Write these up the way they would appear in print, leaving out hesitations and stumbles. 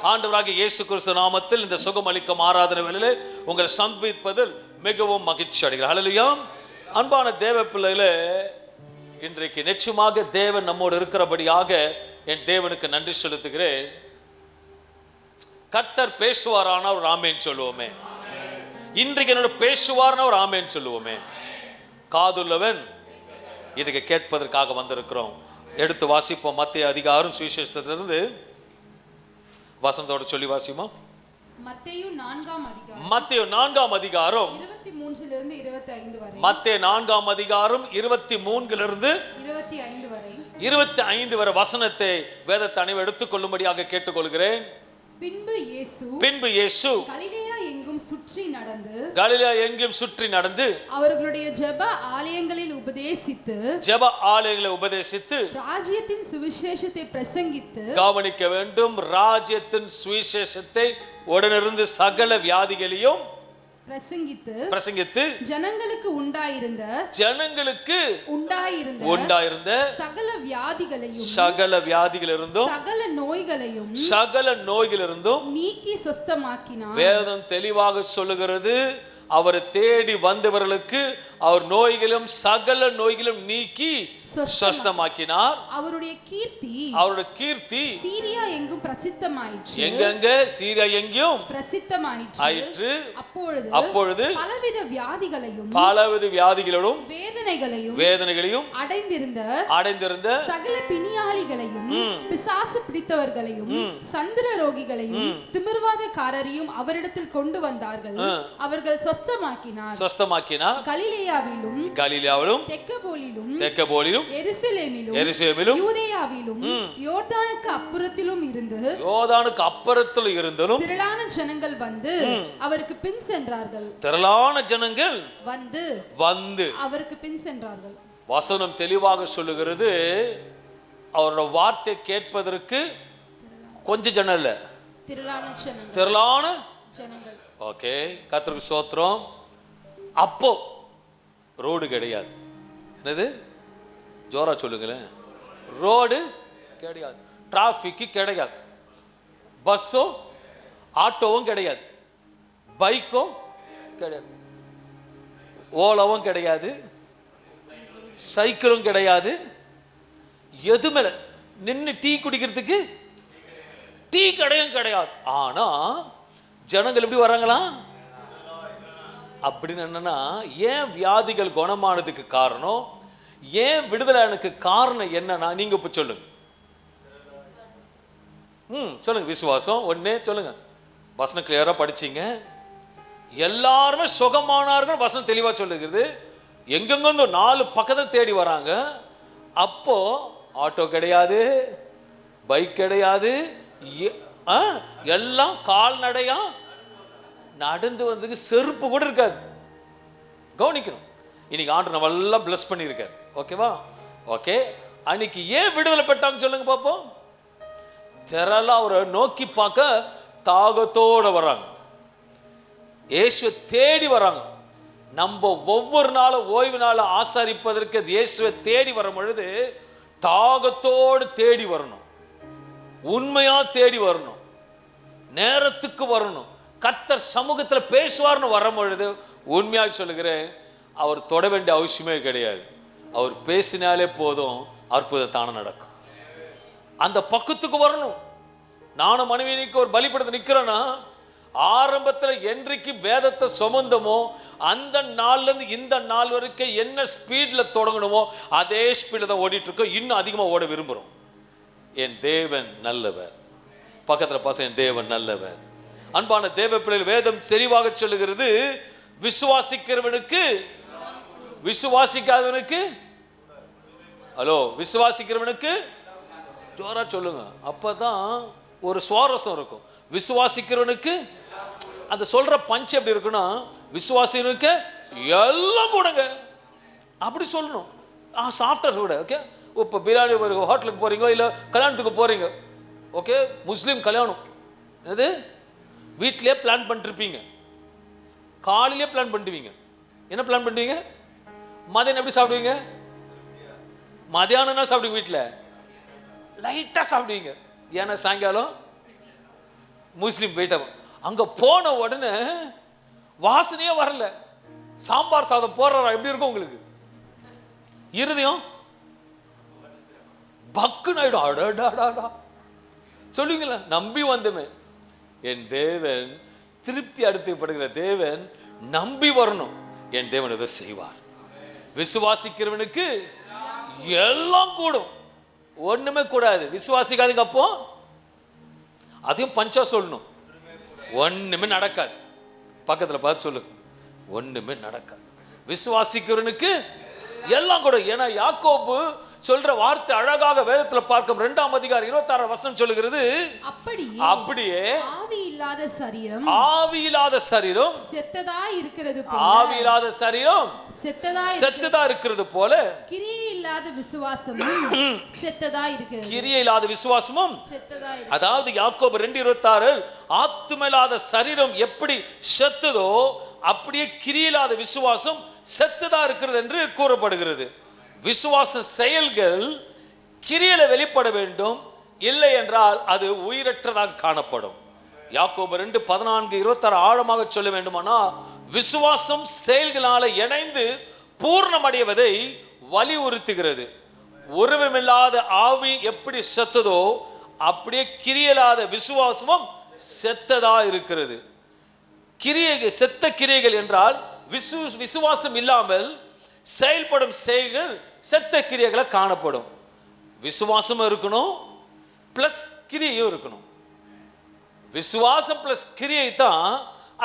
ஆண்டவராகிய இயேசு கிறிஸ்து நாமத்தில் இந்த சுகம் அளிக்கும் ஆராதனை வேளையிலே உங்களை சந்திப்பதில் மிகவும் மகிழ்ச்சி அடைகிறேன். ஹல்லேலூயா. அன்பான தேவ பிள்ளைகளே, இன்றைக்கு நிச்சயமாக தேவன் நம்மோடு இருக்கிறபடியாக என் தேவனுக்கு நன்றி செலுத்துகிறேன். கர்த்தர் பேசுவாரான ஒரு ஆமேன் சொல்லுவோமே. இன்றைக்கு என்னோட பேசுவார்னா ஒரு ஆமேன் சொல்லுவோமே. காதுள்ளவன் இன்றைக்கு கேட்பதற்காக வந்திருக்கிறோம். எடுத்து வாசிப்போம். மத்தேயு அதிகாரம் சுவிசேஷத்திலிருந்து வசனத்தோட சொல்லி வாசிப்போம். மத்தேயு 4ஆம் அதிகாரம் 23 25 வரை. மத்தேயு 4ஆம் அதிகாரம் 23 25 வரை வசனத்தை வேதத்தை அனைவரும் எடுத்துக்கொள்ளும்படியாக கேட்டுக்கொள்கிறேன். பின்பு இயேசு கலிலேயா எங்கும் சுற்றி நடந்து அவர்களுடைய ஜெப ஆலயங்களில் உபதேசித்து ராஜ்யத்தின் சுவிசேஷத்தை பிரசங்கித்து, கவனிக்க வேண்டும், ராஜ்யத்தின் சுவிசேஷத்தை உடனிருந்து சகல வியாதிகளையும் பிரசங்கித்து ஜனங்களுக்கு உண்டாயிருந்த சகல வியாதிகளிலிருந்தும் சகல நோய்களிலிருந்தும் நீக்கி சொஸ்தமாக்கினார். வேதம் தெளிவாக சொல்லுகிறது, அவரை தேடி வந்தவர்களுக்கு அவர் நோய்களும் சகல நோய்களும் நீக்கி சொஸ்தமாக்கினார். அவருடைய கீர்த்தி சீரியா எங்கும் பிரசித்தமாயிற்று. எங்கெங்க சீரியா எங்கும் பிரசித்தமாயிற்று. அப்பொழுது பலவித வியாதிகளோடும் வேதனைகளையும் அடைந்திருந்த சகல பிணியாளிகளையும் பிசாசு பிடித்தவர்களையும் சந்திர ரோகிகளையும் திமிர்வாதக்காரரையும் அவரிடத்தில் கொண்டு வந்தார்கள். அவர்கள் சொஸ்தமாக்கினார். கலிலேயாவிலும் தெக்கப்போலிலும் எருசலேமிலும் யூதேயாவிலும் யோர்தானுக்கு அப்புறத்திலும் இருந்தும் திரளான ஜனங்கள் வந்து அவருக்கு பின் சென்றார்கள். வசனம் தெளிவாக சொல்லுகிறது, அவரோட வார்த்தை கேட்பதற்கு கொஞ்சம் ஜனம் இல்ல, திரளான ஜனங்கள். ஓகே, கர்த்தருக்கு ஸ்தோத்திரம். அப்போ ரோடு கிடையாது. என்னது? ஜோரா சொல்லுங்களேன். ரோடு கிடையாது, டிராஃபிக் கிடையாது, பஸ்ஸும் ஆட்டோவும் கிடையாது, பைக்கும் கிடையாது, ஓலவும் கிடையாது, சைக்கிளும் கிடையாது, எதுவுமே நின்று டீ குடிக்கிறதுக்கு டீ கடையும் கிடையாது. ஆனா ஜனங்கள் எப்படி வராங்களா? அப்படின்னு என்னன்னா, ஏன் வியாதிகள் குணமானதுக்கு காரணம், ஏன் விடுதலைக்கு காரணம் என்னன்னா, நீங்க இப்ப சொல்லுங்க. சொல்லுங்க. விசுவாசம் ஒண்ணே சொல்லுங்க. வசனம் கிளியரா படிச்சீங்க. எல்லாருமே சுகமானார்கள். வசனம் தெளிவா சொல்லுகிறது. எங்கெங்க 4 பக்கத்தை தேடி வராங்க. அப்போ ஆட்டோ கிடையாது, பைக் கிடையாது, எல்லாம் கால்நடையா நடந்து வந்ததுக்கு செருப்பு கூட இருக்காது. கவனிக்கணும். இன்னைக்கு ஆண்டவர் நம்ம எல்லாம் பிளஸ் பண்ணியிருக்காரு. ஓகேவா? ஓகே. அன்னைக்கு ஏன் விடுதலை பெற்றாங்க சொல்லுங்க பாப்போம். திரளா அவரை நோக்கி பார்க்க தாகத்தோட வர்றாங்க, இயேசுவை தேடி வராங்க. நம்ம ஒவ்வொரு நாளும் ஓய்வு நாளை ஆசரிப்பதற்கு இயேசுவை தேடி வரும் பொழுது தாகத்தோடு தேடி வரணும், உண்மையா தேடி வரணும், நேரத்துக்கு வரணும். கர்த்தர் சமூகத்தில் பேசுவார்னு வரும் பொழுது உண்மையாக சொல்லுகிறேன், அவர் தொட வேண்டிய அவசியமே கிடையாது. அவர் பேசினாலே போதும், அற்புதம் தானே நடக்கும். அந்த பக்கத்துக்கு வரணும். நானும் மனைவிக்கு ஒரு பலிபடத்தை நிற்கிறேன்னா, ஆரம்பத்தில் என்றைக்கு வேதத்தை சுமந்தமோ அந்த நாள்ல இருந்து இந்த நாள் வரைக்கும் என்ன ஸ்பீட்ல தொடங்கணுமோ அதே ஸ்பீட்ல தான் ஓடிட்டு இருக்கோம். இன்னும் அதிகமாக ஓட விரும்புகிறோம். என் தேவன் நல்லவர். பக்கத்தில் பாச, என் தேவன் நல்லவர். அன்பான தேவ பிள்ளைகள், வேதம் தெளிவாக சொல்லுகிறது, விசுவாசிக்கிறவனுக்கு விசுவாசிக்காதவனுக்கு விசுவாசிக்கிறவனுக்கு ஜோரா சொல்லுங்க. அப்பதான் ஒரு சுவாரஸ்யம் இருக்கும். விசுவாசிக்கிறவனுக்கு அந்த சொல்ற பஞ்ச் எப்படி இருக்குன்னா, விசுவாசிக்கிறவனுக்கு எல்லாம் கூடங்க அப்படி சொல்லணும். சாஃப்ட்வேர் கூட. ஓகே, இப்போ பிரியாணி ஒரு ஹோட்டலுக்கு போறீங்க, இல்லை கல்யாணத்துக்கு போறீங்க. ஓகே, முஸ்லீம் கல்யாணம், என்னது வீட்டிலே பிளான் பண்ணிருப்பீங்க, காலையிலே பிளான் பண்ணுவீங்க. என்ன பிளான் பண்ணுவீங்க? மதியானம் எப்படி சாப்பிடுவீங்க? மதியானம் சாப்பிடுவீங்க, வீட்டில் லைட்டாக சாப்பிடுவீங்க. ஏன்னா சாயங்காலம் முஸ்லீம் போயிட்டவன். அங்க போன உடனே வாசனையே வரல. சாம்பார் சாதம் போடுறா எப்படி இருக்கும் உங்களுக்கு? இருதயம் பக்குன்னு ஆயிடும். அடடாடா சொல்லுவீங்களா? நம்பி வந்தமே என் தேவன், திருப்தி அடுத்தப்படுகிற தேவன், நம்பி வரணும். என் தேவன் இதை செய்வார். விசுவாசிக்கிறவனுக்கு எல்லாம் கூடும். ஒண்ணுமே கூடாது. விசுவாசிக்காதுங்க. அப்போ அதையும் பஞ்சா சொல்லணும். ஒண்ணுமே நடக்காது. பக்கத்துல பார்த்து சொல்லு, ஒண்ணுமே நடக்காது. விசுவாசிக்கிறவனுக்கு எல்லாம் கூட. ஏன்னா யாக்கோபு சொல்ற வார்த்தை அழகாக வேதத்துல பார்க்கும். 2ஆம் அதிகாரம் 26 வசனம் சொல்லுகிறது, அப்படியே ஆவி இல்லாத சரீரம் செத்ததா இருக்கிறது போல, ஆவி இல்லாத சரீரம் செத்ததா இருக்கிறது போல, கிரியை இல்லாத விசுவாசமும் செத்ததா இருக்கிறது. கிரியை இல்லாத விசுவாசமும் செத்ததா இருக்கிறது. அதாவது யாக்கோபு 2:26 ஆத்தும இல்லாத சரீரம் எப்படி செத்ததோ அப்படியே கிரியை இல்லாத விசுவாசம் செத்ததா இருக்கிறது என்று கூறப்படுகிறது. விசுவாச செயல்கள் கிரியையில வெளிப்பட வேண்டும். இல்லை என்றால் அது உயிரற்றதாக காணப்படும். யாக்கோபு 2:14-26 ஆழமாக சொல்ல வேண்டுமானால், விசுவாசம் செயல்களால இணைந்து பூர்ணமடைவதை வலியுறுத்துகிறது. உருவமில்லாத ஆவி எப்படி செத்ததோ அப்படியே கிரியையில்லாத விசுவாசமும் செத்ததா இருக்கிறது. செத்த கிரியைகள் என்றால் விசுவாசம் இல்லாமல் செயல்படும் செயல்கள் செத்த கிரியைகளை காணப்படும். விசுவாசம் இருக்கணும், பிளஸ் கிரியையும் இருக்கணும். விசுவாசம் பிளஸ் கிரியை தான்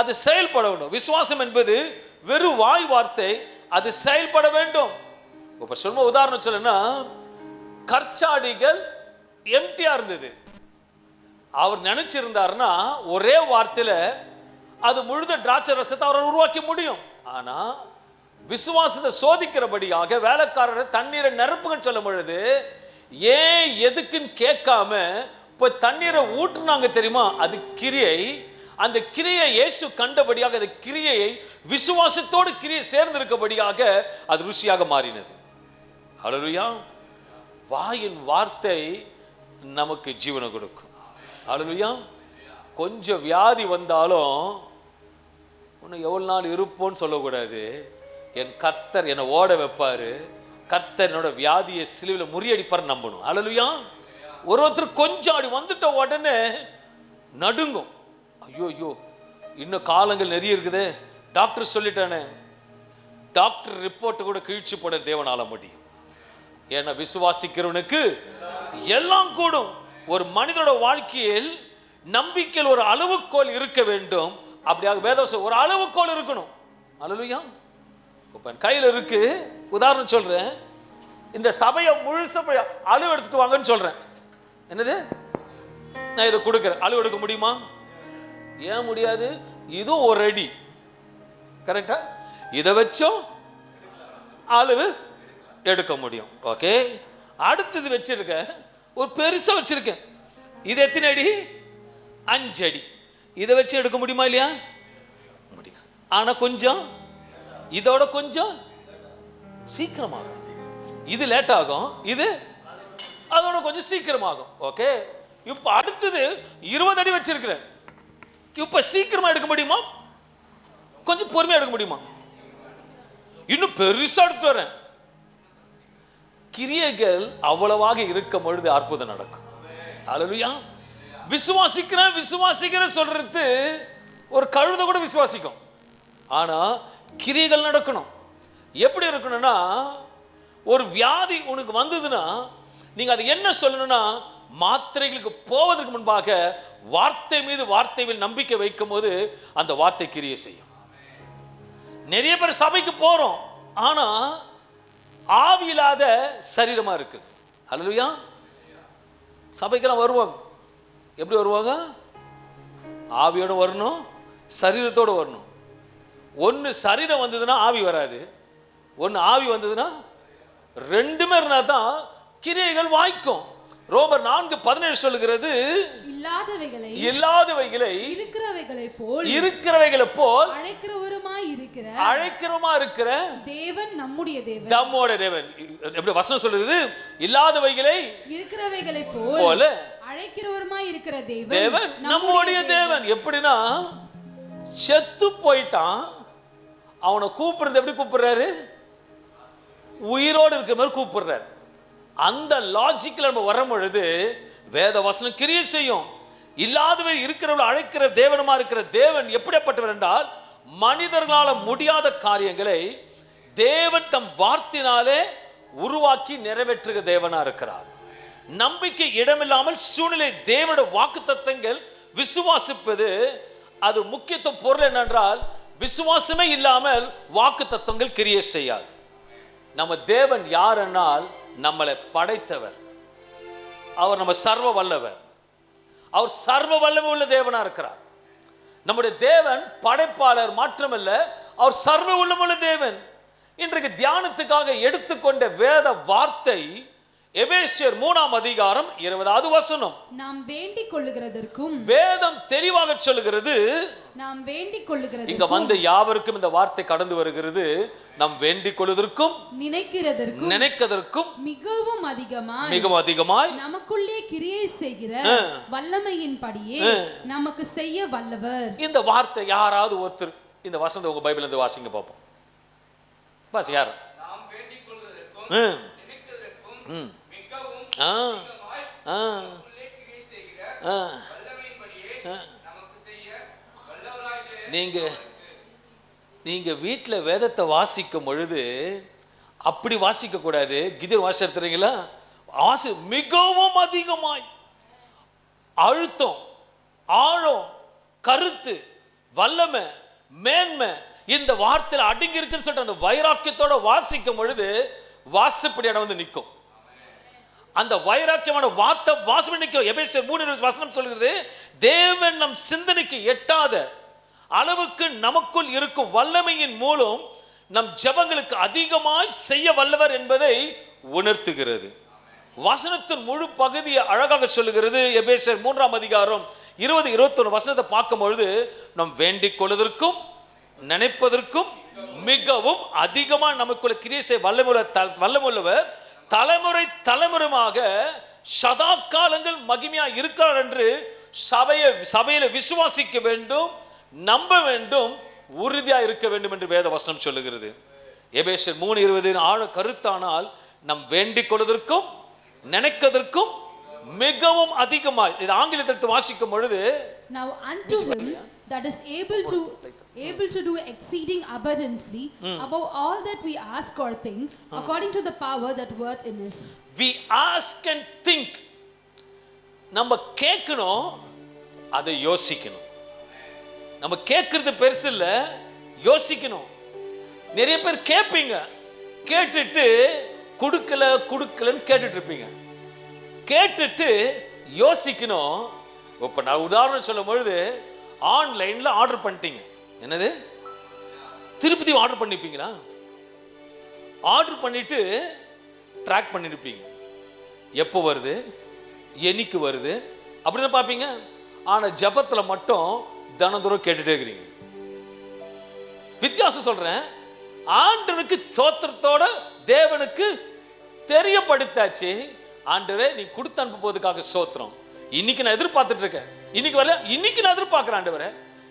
அது செயல்பட வேண்டும். விசுவாசம் என்பது வெறும் வாய் வார்த்தை, அது செயல்பட வேண்டும். இப்ப சொல்ல உதாரணம் சொல்லுன்னா, கற்சாடிகள் எம்டியா இருந்தது. அவர் நினைச்சிருந்தாருன்னா ஒரே வார்த்தையில அது முழுத திராட்சை ரசத்தை அவரை உருவாக்கி முடியும். ஆனா விசுவாசத்தை சோதிக்கிறபடியாக வேலைக்காரரை தண்ணீரை நிரப்புங்கன்னு சொல்லும் பொழுது ஏன் எதுக்குன்னு கேட்காம போய் தண்ணீரை ஊற்றுனாங்க தெரியுமா? அது கிரியை. அந்த கிரியை இயேசு கண்டபடியாக அந்த கிரியையை விசுவாசத்தோடு கிரியை சேர்ந்திருக்கபடியாக அது ருசியாக மாறினது. ஹல்லேலூயா. வாயின் வார்த்தை நமக்கு ஜீவனை கொடுக்கும். ஹல்லேலூயா. கொஞ்சம் வியாதி வந்தாலும் இன்னும் எவ்வளவு நாள் இருப்போன்னு சொல்லக்கூடாது. என் கர்த்தர் என்னை ஓட வைப்பாரு, கர்த்தர் என்னோட வியாதியை சிலுவையில் முறியடிப்பார் நம்பணும். ஹல்லேலூயா. ஒருத்தர் கொஞ்சம் அப்படி வந்துட்ட உடனே நடுங்கும். ஐயோ இன்னும் காலங்கள் நிறைய இருக்குது, டாக்டர் சொல்லிட்டானே. டாக்டர் ரிப்போர்ட் கூட கிழிச்சு போட தேவனால முடியும். ஏன்னா விசுவாசிக்கிறவனுக்கு எல்லாம் கூடும். ஒரு மனிதனோட வாழ்க்கையில் நம்பிக்கையில் ஒரு அளவுகோல் இருக்க வேண்டும். அப்படியாக வேதம் ஒரு அளவுகோல் இருக்கணும். ஹல்லேலூயா. இப்ப கையில் இருக்கு, உதாரணம் சொல்றேன். இந்த சபையை முழுசா அளவு எடுத்துட்டு வாங்கன்னு சொல்றேன். என்னது? நான் இதை கொடுக்குறேன், அளவு எடுக்க முடியுமா? ஏன் முடியாது? இதுவும் ஒரு அடி கரெக்டா, இதை வச்சும் அளவு எடுக்க முடியும். ஓகே. அடுத்தது வச்சிருக்கேன், ஒரு பெருசா வச்சிருக்கேன். இது எத்தனை அடி? 5 அடி. இதை வச்சு எடுக்க முடியுமா இல்லையா? முடியும். ஆனா கொஞ்சம் இதோட கொஞ்சம் சீக்கிரமாகும். இது லேட் ஆகும், இது அதோட கொஞ்சம் சீக்கிரமாகும். ஓகே. இப்ப அடுத்தது 20 அடி வச்சிருக்கிறேன். இப்ப சீக்கிரமா எடுக்க முடியுமா? கொஞ்சம் பொறுமையா எடுக்க முடியுமா? இன்னும் பெருசா எடுத்துட்டு வரேன். கிரியைகள் அவ்வளவாக இருக்கும் பொழுது அற்புதம் நடக்கும். ஹல்லேலூயா. விசுவாசிக்கிறேன் சொல்றது ஒரு கழுதை கூட விசுவாசிக்கும். ஆனா கிரியைகள் நடக்கணும். எப்படி இருக்கணும்னா, ஒரு வியாதி உனக்கு வந்ததுன்னா நீங்க அது என்ன சொல்லணும்னா, மாத்திரைகளுக்கு போவதற்கு முன்பாக வார்த்தை மீது வார்த்தை மேல் நம்பிக்கை வைக்கும் போது அந்த வார்த்தை கிரியை செய்யும். நிறைய பேர் சபைக்கு போறோம், ஆனா ஆவி இல்லாத சரீரமா இருக்கு. ஹல்லேலூயா. சபைக்கெல்லாம் வருவாங்க. எப்படி வருவாங்க? ஆவியோட வரணும், சரீரத்தோடு வரணும். ஒன்று சரீரம் வந்ததுன்னா ஆவி வராது, ஒன்று ஆவி வந்ததுன்னா ரெண்டுமே இருந்தா தான் கிரியைகள் வாய்க்கும். ரோமர் 4:17 சொல்லுகிறது, இல்லாதவைகளை இருக்கிறவைகளை போல் அழைக்கிறவமா இருக்கிற தேவன் நம்முடைய தேவன். எப்படி வசனம் சொல்லுது? இல்லாதவைகளை இருக்கிறவைகளை போல அழைக்கிறவருமாய் இருக்கிற தேவன் நம்முடைய தேவன். எப்படின்னா செத்து போயிட்டான், அவனை கூப்பிடுறது எப்படி கூப்பிடுறாரு? உயிரோடு இருக்கிற மாதிரி கூப்பிடுறாரு. அந்த லாஜிக்கில் நம்ம வரும் பொழுது வேத வசனம் கிரியை செய்யும். இல்லாதவர் இருக்கிறவர்கள் அழைக்கிற தேவனுமா இருக்கிற தேவன் எப்படிப்பட்டவர் என்றால், மனிதர்களால் முடியாத காரியங்களை தேவன் தம் வார்த்தையினாலே உருவாக்கி நிறைவேற்றுகிற தேவனா இருக்கிறார். நம்பிக்கை இடமில்லாமல் சூழ்நிலை தேவனுடைய வாக்கு தத்தங்கள் விசுவாசிப்பது அது முக்கியத்துவம். பொருள் என்னென்றால், விசுவாசமே இல்லாமல் வாக்கு தத்தங்கள் கிரியை செய்யாது. நம்ம தேவன் யார் என்னால், நம்மளை படைத்தவர். அவர் நம்ம சர்வ வல்லவர். அவர் சர்வ வல்லமை உள்ள தேவனா இருக்கிறார். நம்முடைய தேவன் படைப்பாளர் மாற்றமல்ல, அவர் சர்வ உள்ளமுள்ள தேவன். இன்றைக்கு தியானத்துக்காக எடுத்துக்கொண்ட வேத வார்த்தை எபேசியர் 3ஆம் அதிகாரம் 20வது வசனம். நாம் வேண்டிக் கொள்ளுகிறதற்கும், வேதம் தெளிவாக சொல்லுகிறது, நாம் வேண்டிக் கொள்ளுகிறதற்கும், இங்க வந்து யாவருக்கும் இந்த வார்த்தை கடந்து வருகிறது, நாம் வேண்டிக் கொள்வதற்கும் நினைக்கிறதற்கும் மிகவும் அதிகமாய் நமக்குள்ளே கிரியை செய்கிற வல்லமையின் படியே நமக்கு செய்ய வல்லவர். இந்த வார்த்தை யாராவது ஒருத்தர் இந்த வசனத்தை உங்க பைபிள்ல இருந்து வாசிங்க பார்ப்போம். வாசி யார்? நாம் வேண்டிக் கொள்வதற்கும் நினைக்கிறதற்கும் மிகவும் அதிகமாய் நமக்குள்ளே கிரியை செய்கிற வல்லமையின் படியே நமக்கு செய்ய வல்லவராகிய. நீங்க வீட்டில் வேதத்தை வாசிக்கும் பொழுது அப்படி வாசிக்க கூடாது. கிதியோன் வாசி தெரியுங்களா? மிகவும் அதிகமாய், அழுத்தம், ஆழம், கருத்து, வல்லமை, மேன்மை இந்த வார்த்தையில் அடங்கி இருக்குன்னு சொல்லிட்டு அந்த வைராக்கியத்தோட வாசிக்கும் பொழுது வாசப்படியான வந்து நிற்கும். அந்த வைராக்கியமான வார்த்தை வாசம் நிற்கும். எபேசியர் 3 வசனம் சொல்கிறது, தேவன் நம் சிந்தனைக்கு எட்டாத அளவுக்கு நமக்குள் இருக்கும் வல்லமையின் மூலம் நம் ஜெபங்களுக்கு அதிகமாய் செய்ய வல்லவர் என்பதை உணர்த்துகிறது. வசனத்தின் முழு பகுதியை அழகாக சொல்லுகிறது. எபேசியர் 3ஆம் அதிகாரம் 20-21 வசனத்தை பார்க்கும் பொழுது, நம் வேண்டிக் கொள்வதற்கும் நினைப்பதற்கும் மிகவும் அதிகமாக நமக்குள்ள கிரியை செய்ய வல்லமுள்ளவர், தலைமுறை தலைமுறையாக சதா காலங்கள் மகிமையா இருக்கிறார் என்று சபையில விசுவாசிக்க வேண்டும், நம்ப வேண்டும், உறுதியா இருக்க வேண்டும் என்று வேத வசனம் சொல்லுகிறது. எபேசியர் 3:20 ஆழ கருத்தானால், நம் வேண்டிக் கொள்வதற்கும் நினைக்கிறதற்கும் மிகவும் அதிகமாய். இது ஆங்கிலத்தில் வாசிக்கும் பொழுது, now unto him that is able to do exceeding abundantly above all that we ask or think, according to the power that worketh in us. we ask and think. நம்ம கேட்கணும், அதை யோசிக்கணும். நம்ம கேட்கறது பெருசு இல்ல, யோசிக்கணும். நிறைய பேர் கேட்பீங்க, கேட்டுட்டு கொடுக்கலன்னு கேட்டுட்டு இருப்பீங்க. கேட்டுட்டு யோசிக்கணும். இப்போ நான் உதாரணம் சொல்லும் பொழுது, ஆன்லைன்ல ஆர்டர் பண்ணிட்டீங்க. என்னது? திருப்பதி ஆர்டர் பண்ணிப்பீங்களா? ஆர்டர் பண்ணிட்டு ட்ராக் பண்ணிருப்பீங்க. எப்போ வருது, என்னைக்கு வருது அப்படிதான் பார்ப்பீங்க. ஆனா ஜபத்துல மட்டும் தினந்தோறும் கேட்டுட்டே இருக்கிறீங்க. வித்தியாசம் சொல்றேன். ஆண்டவனுக்கு சோத்திரத்தோட தேவனுக்கு தெரியப்படுத்தாச்சு. ஆண்டவரே, நீ கொடுத்து அனுப்ப போவதுக்காக சோத்திரம். இன்னைக்கு நான் எதிர்பார்த்துட்டு இருக்கேன். இன்னைக்கு வரல, இன்னைக்கு நான் எதிர்பார்க்கிறேன் ஆண்டவரே.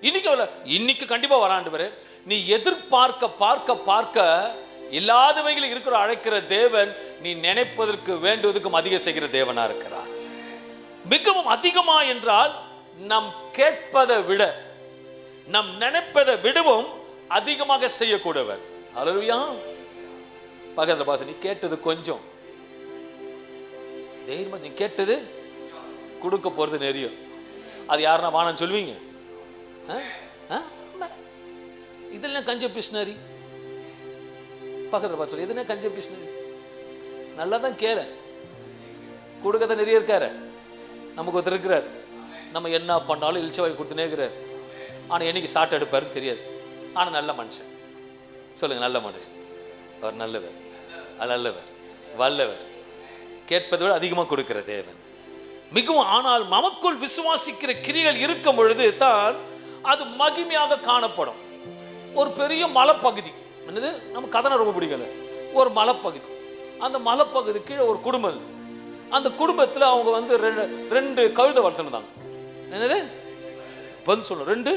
இன்னைக்கு வரல, இன்னைக்கு கண்டிப்பா வர ஆண்டவரே. நீ எதிர்பார்க்க பார்க்க பார்க்க இல்லாதவைகள் இருக்கிற அழைக்கிற தேவன், நீ நினைப்பதற்கு வேண்டுவதற்கும் அதிக செய்கிற தேவனா இருக்கிறார். மிகவும் அதிகமா என்றால், நம் கேட்பதை விட நம் நினைப்பதை விடவும் அதிகமாக செய்யக்கூடியவர். அல்லேலூயா. பக்கத்துல பாச, நீ கேட்டது கொஞ்சம், தைரியமா நீ கேட்டது கொடுக்க போறது நிறைய. அது யாருன்னா வானன்னு சொல்லுவீங்க? இதெல்லாம் கஞ்ச பிஸ்னரி. பக்கத்துல பாச, எதுனா கஞ்ச பிஸ்னரி. நல்லா தான் கேள, கொடுக்கதான் நிறைய இருக்காரு. நமக்கு ஒருத்தர் இருக்கிறார், நம்ம என்ன பண்ணாலும் இழிச்சவாய் கொடுத்துனே இருக்கிறார். ஆனால் என்னைக்கு சாட்டை எடுப்பாருன்னு தெரியாது. ஆனால் நல்ல மனுஷன். சொல்லுங்க, நல்ல மனுஷன். அவர் நல்லவர், நல்லவர், வல்லவர். கேட்பதை விட அதிகமாக கொடுக்கிற தேவன் மிகவும். ஆனால் நமக்குள் விசுவாசிக்கிற கிரிகள் இருக்கும் பொழுது தான் அது மகிமையாக காணப்படும். ஒரு பெரிய மலைப்பகுதி, என்னது, நம்ம கதனை ரொம்ப பிடிக்கல, ஒரு மலைப்பகுதி. அந்த மலைப்பகுதி கீழே ஒரு குடும்பம். அந்த குடும்பத்தில் அவங்க வந்து ரெண்டு கழுதை வளர்த்துருந்தாங்க. என்னது? பதில் சொல்லணும். 2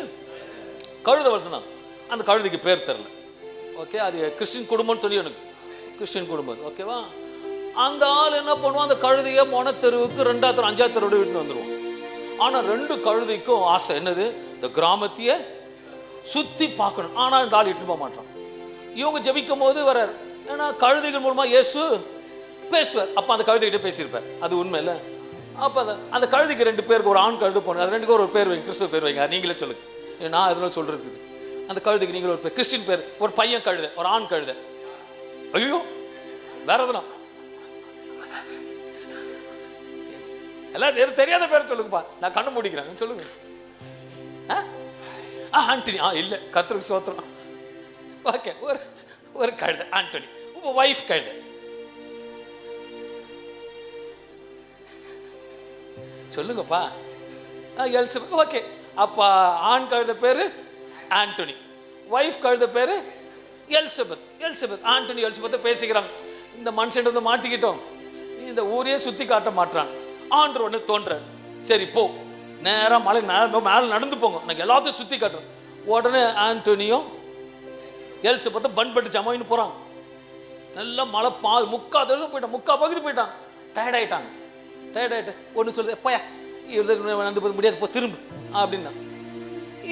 கழுதை வளர்த்துனாங்க. அந்த கழுதைக்கு பேர் தெரில. ஓகே, அது கிறிஸ்டின் குடும்பம்னு சொல்லி எனக்கு கிறிஸ்டின் குடும்பம். ஓகேவா? அந்த ஆள் என்ன பண்ணுவான், அந்த கழுதையை மொனத்தெருவுக்கு 2ஆவது தெரு 5ஆவது தெருவோட விட்டு வந்துடுவான். ஆனால் 2 கழுதைக்கும் ஆசை என்னது, இந்த கிராமத்தையே சுற்றி பார்க்கணும். ஆனால் இந்த ஆள் இட்டு போக மாட்டான். இவங்க ஜெபிக்கும் போது வர்றார். ஏன்னா கழுதைகள் மூலமாக இயேசு பேசுவார். அப்போ அந்த கழுதைகிட்ட பேசியிருப்பார். அது உண்மை இல்லை? அப்போ அந்த கழுதைக்கு 2 பேருக்கு, ஒரு ஆண் கழுதை போகணும், அது 2க்கும் ஒரு பேர் வைங்க, கிறிஸ்துவ பேர் வைங்க. நீங்களே சொல்லுங்க, நான் அதெல்லாம் சொல்கிறதுக்கு. அந்த கழுதைக்கு நீங்கள் ஒரு பேர், கிறிஸ்டின் பேர். ஒரு பையன் கழுதை, ஒரு ஆண் கழுதை. ஐயோ, வேற எதுனா எல்லாம் தெரியாத பேர் சொல்லுங்கப்பா, நான் கண்ணு மூடிக்கிறேன். சொல்லுங்க. ஆண்டனி. இல்லை, கர்த்தருக்கு ஸ்தோத்திரம். ஓகே, ஒரு கழுதை ஆண்டனி, உங்க வைஃப் கழுதை. சொல்லுங்கப்பா. எலிசபெத். ஓகே, அப்பா ஆண் கழுத பேரு ஆண்டனி, வைஃப் கழுத பேரு எலிசபெத். எலிசபெத் ஆண்டனி எலிசபெத் பேசிக்கிறாங்க. இந்த மனுஷன் வந்து மாட்டிக்கிட்டோம், இந்த ஊரையே சுத்தி காட்ட மாட்டான். ஆண்டவர் ஒன்று தோன்றார். சரி போ, நேராக மலை மேலே நடந்து போங்க, எனக்கு எல்லாத்தையும் சுத்தி காட்டுறேன். உடனே ஆண்டனியும் எலிசபெத்தும் பண்பட்டு ஜமாயின்னு போறாங்க. நல்லா மழை 3/4 வருஷம் போயிட்டான், 3/4 பகுதி போயிட்டான். டயர்ட் ஆயிட்டாங்க. ஒன்று சொல்லுது, போயா நடந்து போக முடியாது, போ திரும்ப அப்படின்னா.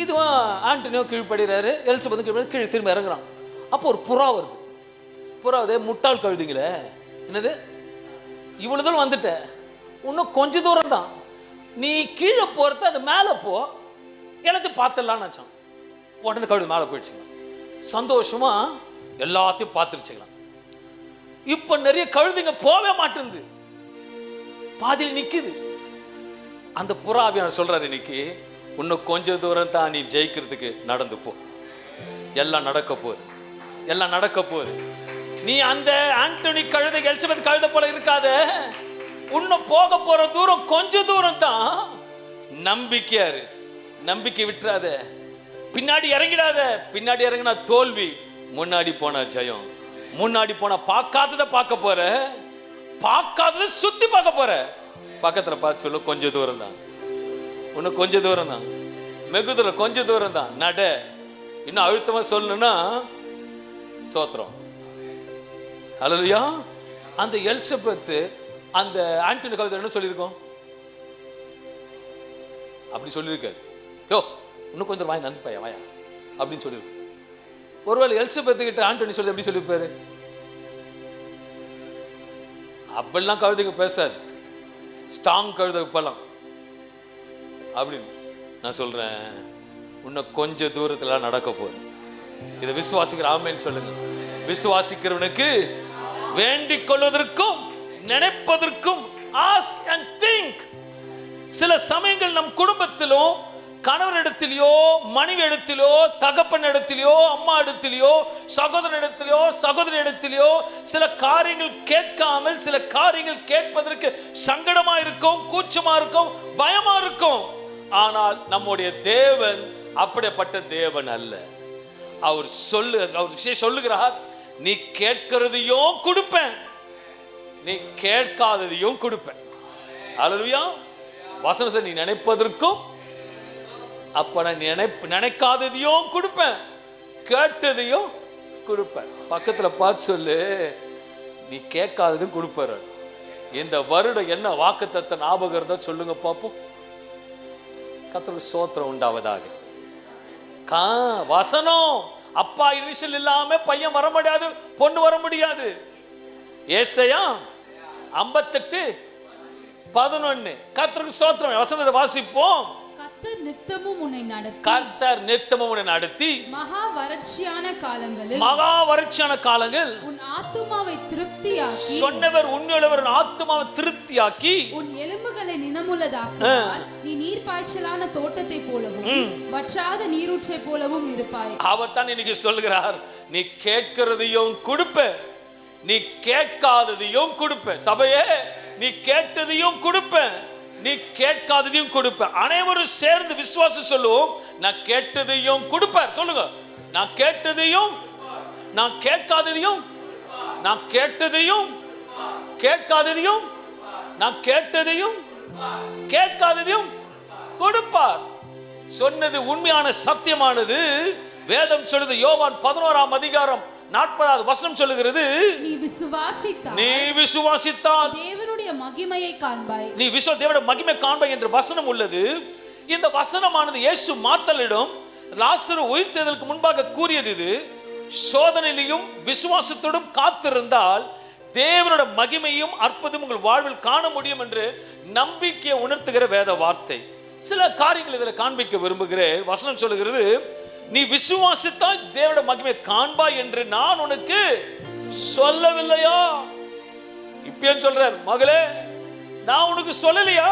இதுவும் ஆண்டனியோ கீழ்படுகிறாரு, எலிசபெத்தும் கீழ்படி கீழே திரும்ப இறங்குறான். அப்போ ஒரு புறா வருது. புறா அதே முட்டாள் கழுதிங்களே, என்னது இவ்வளோ தூரம் வந்துட்ட, இன்னும் கொஞ்ச தூரம் தான், நீ கீழே போகிறத அது மேலே போ, எல்லாத்தையும் பார்த்துடலான்னு நினச்சான். உடனே கழுது மேலே போயிடுச்சுங்க. சந்தோஷமா எல்லாத்தையும் பார்த்துருச்சுக்கலாம். இப்போ நிறைய கழுதுங்க போவே மாட்டேங்குது, பாதியில் நிற்குது. அந்த புறாவியார் சொல்றாரு, இன்னைக்கு இன்னும் கொஞ்சம் தூரம் தான் நீ ஜெயிக்கிறதுக்கு நடந்து போ, எல்லாம் நடக்க போகுது, எல்லாம் நடக்க போகுது. நீ அந்த ஆண்டனி கழுதை எலிசபெத் கழுதை போல இருக்காத, இன்னும் போக போற தூரம் கொஞ்ச தூரம் தான். நம்பிக்கையாரு, நம்பிக்கை விட்டுறாத, பின்னாடி இறங்கிடாத. பின்னாடி இறங்கினா தோல்வி, முன்னாடி போனா ஜெயம். முன்னாடி போனா பார்க்காததை பார்க்க போற, பார்க்காததை சுத்தி பார்க்க போற. பக்கத்துல பார்த்து சொல்லு, கொஞ்ச தூரம் தான், இன்னும் கொஞ்ச தூரம் தான், வெகு தூரம், கொஞ்ச தூரம் தான், நட. இன்னும் அழுத்தமா சொல்லணும்னா சோத்திரம். அல்லேலூயா. அந்த எலிசபெத் அந்த ஆண்டனி கழுதை என்ன சொல்லியிருக்கோம், அப்படி சொல்லியிருக்காரு, யோ இன்னும் கொஞ்சம் வாய் நந்து பையா வாயா அப்படின்னு சொல்லியிருக்கு. ஒருவேளை எலிசபெத் கிட்ட ஆண்டனி சொல்லி எப்படி சொல்லியிருப்பாரு, அப்படிலாம் கழுதைங்க பேசாது, ஸ்ட்ராங் கழுதை இப்பெல்லாம் அப்படின்னு. நான் சொல்றேன், இன்னும் கொஞ்ச தூரத்துல நடக்க போகுது. இதை விசுவாசிக்கிற ஆமென் சொல்லுங்க. விசுவாசிக்கிறவனுக்கு வேண்டிக் கொள்வதற்கும் நினைப்பதற்கும் ask and think. சில சமயங்கள் நம் குடும்பத்திலும், கணவனிடத்திலோ, மனைவி இடத்திலோ, தகப்பன் இடத்திலோ, அம்மா இடத்திலோ, சகோதரன் இடத்திலோ, சகோதரி இடத்திலோ சில காரியங்கள் கேட்காமல், சில காரியங்கள் கேட்பதற்கு சங்கடமா இருக்கும், கூச்சமா இருக்கும், பயமா இருக்கும். ஆனால் நம்முடைய தேவன் அப்படிப்பட்ட தேவன் அல்ல. அவர் விஷயம் சொல்லுகிறார், நீ கேட்கிறதையும் கொடுப்பேன், நீ கேட்காததையும் கொடுப்பேன். அல்லேலூயா. வசனத்தை நீ நினைப்பதற்கும், அப்ப நான் நினைக்காததையும் கொடுப்பேன், கேட்டதையும் கொடுப்பேன். பக்கத்துல பார்த்து சொல்லு, நீ கேட்காததும் கொடுப்பாரு. இந்த வருடம் என்ன வாக்குத்தத்தம் ஞாபகம் இருந்தா சொல்லுங்க பாப்போம். கர்த்தருக்கு ஸ்தோத்திரம் உண்டாவதாக. வசனம், அப்பா இனிஷியல் இல்லாம பையன் வர முடியாது, பொண்ணு வர முடியாது. ஏசாயா 58:11. கர்த்தருக்கு ஸ்தோத்திரம். வசனத்தை வாசிப்போம். கர்த்தர் நித்தமும் உன்னை நடத்தி, கர்த்தர் நித்தமும் உன்னை நடத்தி, மகா வறட்சியான காலங்கள் உன் ஆத்துமாவை திருப்தியாக்கி, சொன்னவர் உண்மையுள்ளவர், ஆத்துமாவை திருப்தியாக்கி, உன் எலும்புகளை நினமுள்ளதாக்குவார். நீ நீர் பாய்ச்சலான தோட்டத்தை போலவும் வற்றாத நீரூற்றை போலவும் இருப்பாய். அவர் தான் இன்னைக்கு சொல்கிறார், நீ கேட்கிறதையும் கொடுப்ப, நீ கேட்காததையும் கொடுப்ப. சபையே, நீ கேட்டதையும் கொடுப்ப, நீ கேட்காததையும் கொடுப்ப. அனைவரும் சேர்ந்து விசுவாசம் சொல்லுவோம், நான் கேட்டதையும் கொடுப்பார். சொல்லுங்க, நான் கேட்டதையும், நான் கேட்காததையும், நான் கேட்டதையும், கேட்காததையும், நான் கேட்டதையும், கேட்காததையும் கொடுப்பார். சொன்னது உண்மையான சத்தியமானது. வேதம் சொல்லுது, யோவான் 11ஆம் அதிகாரம் 40வது வசனம் சொல்லுகிறது, நீ விசுவாசித்தால் தேவனுடைய மகிமையை காண்பாய். நீ தேவனுடைய மகிமை காண்பாய் என்ற வசனம் உள்ளது. இந்த வசனமானது இயேசு மார்த்தலிடம் லாசரு உயிர்த்தெழுதலுக்கு முன்பாக கூறியது. இது சோதனையிலும் விசுவாசத்தோடும் காத்திருந்தால் தேவனுடைய மகிமையும் அற்புதமும் உங்கள் வாழ்வில் காண முடியும் என்று நம்பிக்கையை உணர்த்துகிற வேத வார்த்தை. சில காரியங்கள் இதில் காண்பிக்க விரும்புகிறேன். வசனம் சொல்லுகிறது, நீ விசுவாசித்தால் தேவனுடைய மகிமை காண்பாய் என்று நான் உனக்கு சொல்லவில்லையா? இப்பயும் சொல்றார், மகளே நான் உனக்கு சொல்லலையா?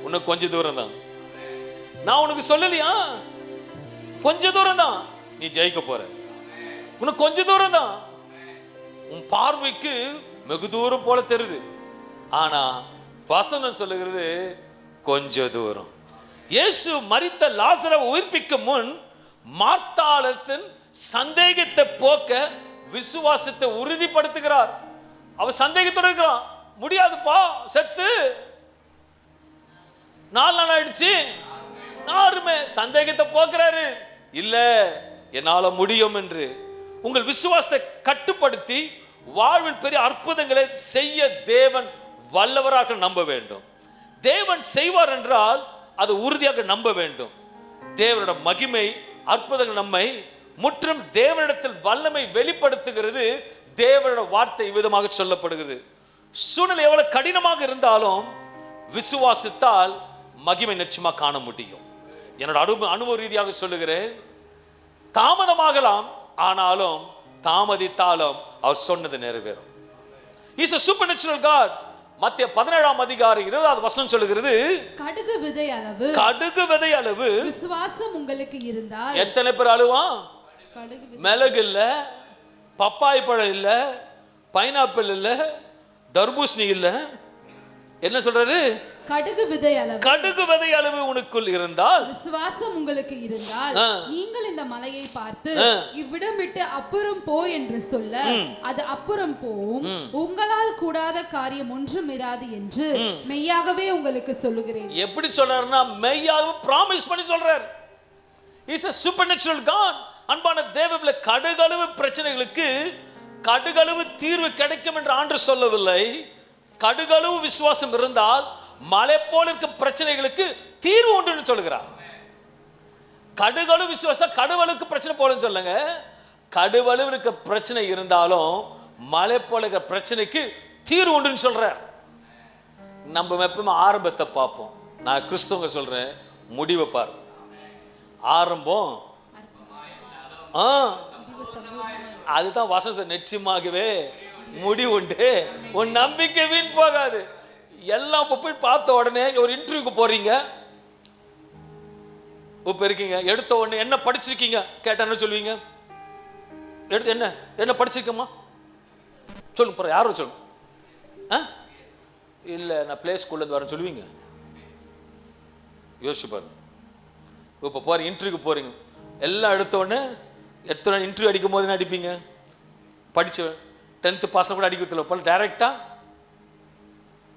உனக்கு கொஞ்ச தூரம் தான். நான் உனக்கு சொல்லலையா? கொஞ்ச தூரம் தான். நீ ஜெயிக்க போற. உனக்கு கொஞ்ச தூரம் தான். உன் பார்வைக்கு வெகு தூரம் போல தெரியுது. ஆனா வசனம் சொல்லுகிறது கொஞ்ச தூரம். இயேசு மரித்த லாசரை உயிர்ப்பிக்கும் முன் மார்த்தாளின் சந்தேகத்தை போக்க விசுவாசத்தை உறுதிப்படுத்துகிறார். அவர் சந்தேகத்தோடு இருக்கிறான். முடியாதுப்பா, செத்து 4 நாள் ஆயிடுச்சு. யாருமே சந்தேகத்தை போக்குறாரு. இல்ல, என்னால முடியும் என்று உங்கள் விசுவாசத்தை கட்டுப்படுத்தி வாழ்வில் பெரிய அற்புதங்களை செய்ய தேவன் வல்லவராக நம்ப வேண்டும். தேவன் செய்வார் என்றால் அது உறுதியாக நம்ப வேண்டும். தேவனோட மகிமை அற்புதங்கள் நம்மை முற்றும் தேவனிடத்தில் வல்லமை வெளிப்படுத்துகிறது. தேவனோட வார்த்தை விதமாக சொல்லப்படுகிறது. சூழ்நிலை எவ்வளவு கடினமாக இருந்தாலும் விசுவாசித்தால் மகிமை நிச்சயமா காண முடியும். என்னோட அனுபவ ரீதியாக சொல்லுகிறேன், தாமதமாகலாம், ஆனாலும் தாமதித்தாலும் அவர் சொன்னது நிறைவேறும். He is a supernatural God. மத்திய 17ஆம் அதிகாரம் 20வது வசனம் சொல்லுகிறது, கடுகு விதை அளவு விசுவாசம் உங்களுக்கு இருந்தால். எத்தனை பேர் அழுவான்? மிளகு இல்ல, பப்பாய் பழம் இல்ல, பைனாப்பிள் இல்ல, தர்பூசணி இல்ல, என்ன சொல்றது? கடுகு விதை அளவு உனக்குள் இருந்தால், விசுவாசம் உங்களுக்கு இருந்தால், நீங்கள் இந்த மலையை பார்த்து இவ்விடம் விட்டு அப்புறம் போ என்று சொல்ல அது அப்புறம் போகும். உங்களால் கூடாத காரியம் ஒன்றும் இராது என்று மெய்யாகவே உங்களுக்கு சொல்லுகிறேன். எப்படி சொல்றாருன்னா, மெய்யாகவே பிராமிஸ் பண்ணி சொல்றார். He is a supernatural God. அன்பான தேவபிள்ளை, கடுகளவு பிரச்சனைகளுக்கு கடுகளவு தீர்வு கிடைக்கும் என்று ஆண்டவர் சொல்லவில்லை. கடுகளவு விசுவாசம் இருந்தால் மலை போல இருக்கும் பிரச்சனைகளுக்கு தீர்வு உண்டு சொல்லுகிறார். கடுகளவு விசுவாசம் கடுவலுக்கு பிரச்சனை போலன்னு சொல்லுங்க. கடுவளவு இருக்க பிரச்சனை இருந்தாலும் மலை போல இருக்க பிரச்சனைக்கு தீர்வு உண்டுன்னு சொல்றார். நம்ம எப்பவுமே ஆரம்பத்தை பார்ப்போம். நான் கிறிஸ்தவங்க சொல்றேன், முடிவை பாரு. ஆரம்பம் அதுதான் வசனம். நிச்சயமாகவே முடிவு உண்டு. உன் நம்பிக்கை வீண் போகாது. எல்லாம் போய் பார்த்த உடனே ஒரு இன்டர்வியூக்கு போறீங்க, இப்ப இருக்கீங்க, எடுத்த உடனே என்ன படிச்சிருக்கீங்க கேட்டா என்ன சொல்லுவீங்க? எடுத்து என்ன படிச்சிருக்கமா சொல்லுங்க. போற யாரும் சொல்லுங்க. இல்ல நான் பிளே ஸ்கூல்ல இருந்து வரேன்னு சொல்லுவீங்க? யோசிச்சு பாருங்க. இப்ப போறீங்க, இன்டர்வியூக்கு போறீங்க, எல்லாம் எடுத்த உடனே இன்டர்வியூ அடிக்கும் போது என்ன அடிப்பீங்க? படிச்ச 10th பாஸ் கூட அடிக்கிறதுல போல டைரக்டா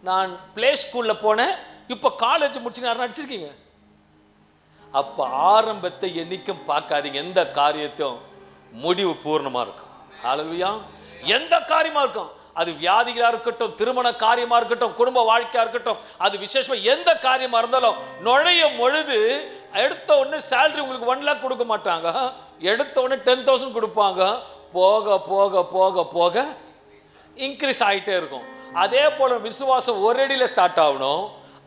நான் பிளே ஸ்கூல்ல போனேன், இப்போ காலேஜ் முடிச்சு யாரும் அடிச்சிருக்கீங்க? அப்ப ஆரம்பத்தை என்னைக்கும் பார்க்காதீங்க. எந்த காரியத்தையும் முடிவு பூர்ணமா இருக்கும். ஹல்லேலூயா. எந்த காரியமா இருக்கும், அது வியாதிகளா இருக்கட்டும், திருமண காரியமா இருக்கட்டும், குடும்ப வாழ்க்கையா இருக்கட்டும், அது விசேஷமா எந்த காரியமா இருந்தாலும் நுழையும் பொழுது எடுத்த உடனே சேலரி உங்களுக்கு 1 lakh கொடுக்க மாட்டாங்க. எடுத்த உடனே 10,000 கொடுப்பாங்க. போக போக போக போக இன்க்ரீஸ் ஆகிட்டே இருக்கும். அதே போல விசுவாசம் 1 அடியில் ஸ்டார்ட் ஆகணும்,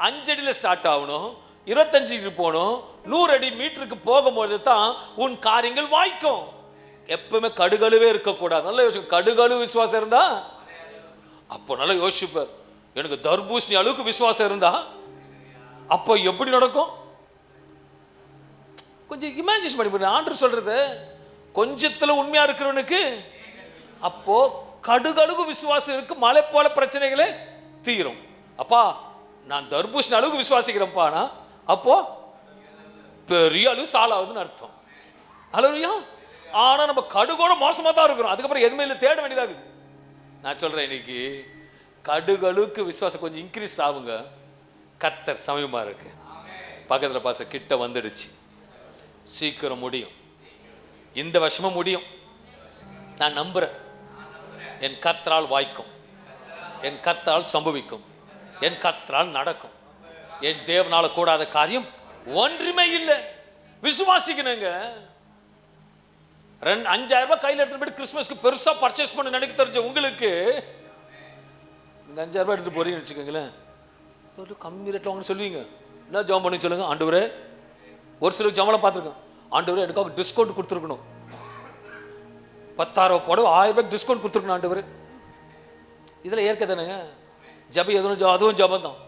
5 அடியில் ஸ்டார்ட் ஆகணும், 25 அடி போகணும், 100 அடி மீட்டருக்கு போகும்போது தான் உன் காரியங்கள் வாய்க்கும். எப்பவுமே கடுகளவே இருக்கக்கூடாது. நல்லா யோசிச்சு, கடுகளவு விசுவாசம் இருந்தா அப்போ நல்லா யோசிப்பார். எனக்கு தர்பூசணி அளவுக்கு விசுவாசம் இருந்தா அப்போ எப்படி நடக்கும்? கொஞ்சம் இமேஜின் பண்ணி ஆண்டவர் சொல்றது, கொஞ்சத்துல உண்மையா இருக்கிறவனுக்கு அப்போ கடுகளவு விசுவாசம் இருக்கு, மலை போல பிரச்சனைகளே தீரும். அப்பா நான் தர்பூசணி அளவுக்கு விசுவாசிக்கிறேன்ப்பானா அப்போ பெரிய அளவு சாலாவதுன்னு அர்த்தம். ஹல்லேலூயா. ஆனா நம்ம கடுகோட மோசமா தான் இருக்கிறோம். அதுக்கப்புறம் எதுவுமே இல்லை, தேட வேண்டியதாகுது. நான் சொல்றேன், இன்னைக்கு கடுகளுக்கு விசுவாசம் கொஞ்சம் இன்க்ரீஸ் ஆகுங்க. கர்த்தர் சமயமா இருக்கு. பக்கத்தில் பாச கிட்ட வந்துடுச்சு, சீக்கிரம் முடியும், இந்த வருஷமும் முடியும். நான் நம்புறேன், என் கர்த்தரால் வாய்க்கும், என் கர்த்தரால் சம்பவிக்கும், என் கர்த்தரால் நடக்கும். என் தேவனால கூடாத காரியம் ஒன்றுமே இல்லை. விசுவாசிக்கணுங்க. 5,000 ரூபாய் கையில் எடுத்துட்டு போயிட்டு கிறிஸ்மஸ்க்கு பெருசா பர்ச்சேஸ் பண்ண நினைக்க தெரிஞ்ச உங்களுக்கு 5,000 ரூபாய் எடுத்துட்டு போறீங்கன்னு வச்சுக்கோங்களேன், கம்மி ரேட்ல வாங்கன்னு சொல்லுவீங்க. என்ன ஜெபம் பண்ணி சொல்லுங்க, ஆண்டவரே, ஒரு சிலருக்கு ஜெபம்லாம் பார்த்துருக்கேன், ஆண்டவரே எனக்காக டிஸ்கவுண்ட் கொடுத்துருக்கணும், 10,000 ரூபாய் போட 1,000 ரூபாய்க்கு டிஸ்கவுண்ட் கொடுத்துருக்கணும் ஆண்டவரே. இதில் ஏற்க தானேங்க ஜபம், எதுவும் அதுவும் ஜபம் தான்.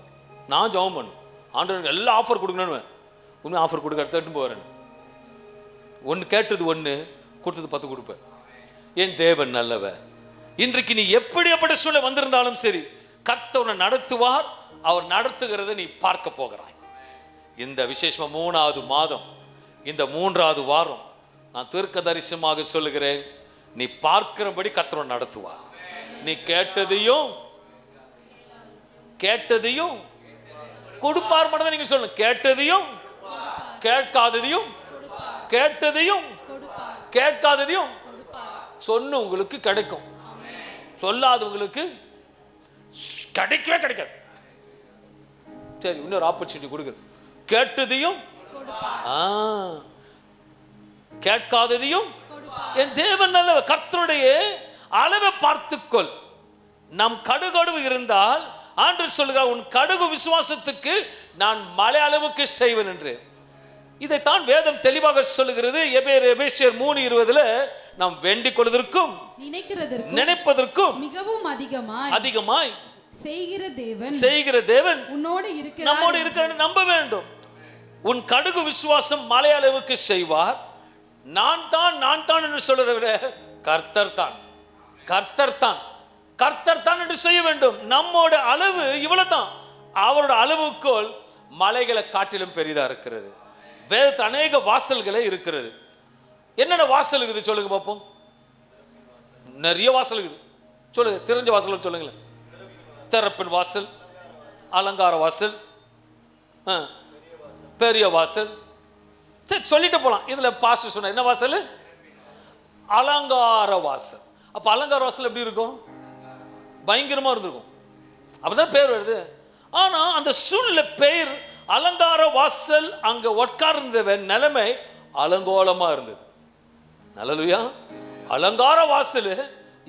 நான் ஜபம் பண்ணு, ஆண்டவருக்கு எல்லாம் ஆஃபர் கொடுக்கணும்னு, உண்மை ஆஃபர் கொடுக்க எடுத்துட்டு போகிறேன். ஒன்று கேட்டது 1, கொடுத்தது 10 கொடுப்பேன். என் தேவன் நல்லவர். இன்றைக்கு நீ எப்படிப்பட்ட சூழ்நிலை வந்திருந்தாலும் சரி, கர்த்தர் நடத்துவார். அவர் நடத்துகிறத நீ பார்க்க போகிறாய். இந்த விசேஷமா 3வது மாதம், இந்த 3வது வாரம், நான் தீர்க்க தரிசனமாக சொல்லுகிறேன், நீ பார்க்கிறபடி கர்த்தர் நடத்துவார். நீ கேட்டதையும் கொடுப்பார் மட்டும் தான் நீங்க சொல்லணும். கேட்டதையும் கேட்காததையும், கேட்டதையும் கேட்காததையும் சொன்ன உங்களுக்கு கிடைக்கும், சொல்லாதவங்களுக்கு கிடைக்கவே கிடைக்காது. சரி, இன்னொரு ஆப்பர்ச்சுனிட்டி கொடுக்குறது. கேட்டதையும் கேட்காததையும் என் தேவன் நல்ல. கர்த்தருடைய அளவை பார்த்துக்கொள். நம் கடுகடுவு இருந்தால் ஆண்டவர் சொல்லுகிறார், உன் கடுகு விசுவாசத்துக்கு நான் மலை அளவுக்கு செய்வேன் என்று. இதைத்தான் வேதம் தெளிவாக சொல்லுகிறது. எபேசியர் 3:20 நாம் வேண்டிக் கொள்வதற்கும் நினைப்பதற்கும் மிகவும் அதிகமாய் செய்கிற தேவன் நம்மோடு இருக்கிறார் நம்ப வேண்டும். உன் கடுகு விசுவாசம் மலை அளவுக்கு செய்வார். நான் தான் என்று சொல்றதை விட கர்த்தர் தான் என்று செய்ய வேண்டும். நம்மோட அளவு இவ்வளவுதான். அவரோட அளவுக்கோல் மலைகளை காட்டிலும் பெரிதா இருக்கிறது. வேதத்தில் அநேக வாசல்களே இருக்கிறது. என்னென்ன வாசல் இருக்குது சொல்லுங்க பார்ப்போம். நிறைய வாசல் இருக்குது. சொல்லுங்க, தெரிஞ்ச வாசல் சொல்லுங்களேன். திறப்பின் வாசல், அலங்கார வாசல், பெரிய வாசல். சரி, சொல்லிட்டு போலாம். இதுல பாஸ்டர் சொன்ன என்ன வாசல்? அலங்கார வாசல். அப்ப அலங்கார வாசல் எப்படி இருக்கும்? பயங்கரமா இருந்திருக்கும். அப்பதான் பேர் வருது. ஆனா அந்த சூழ்நிலை பெயர் அலங்கார வாசல். அங்க உட்கார்ந்தவன் நிலைமை அலங்கோலமா இருந்தது. நல்லலுயா, அலங்கார வாசல்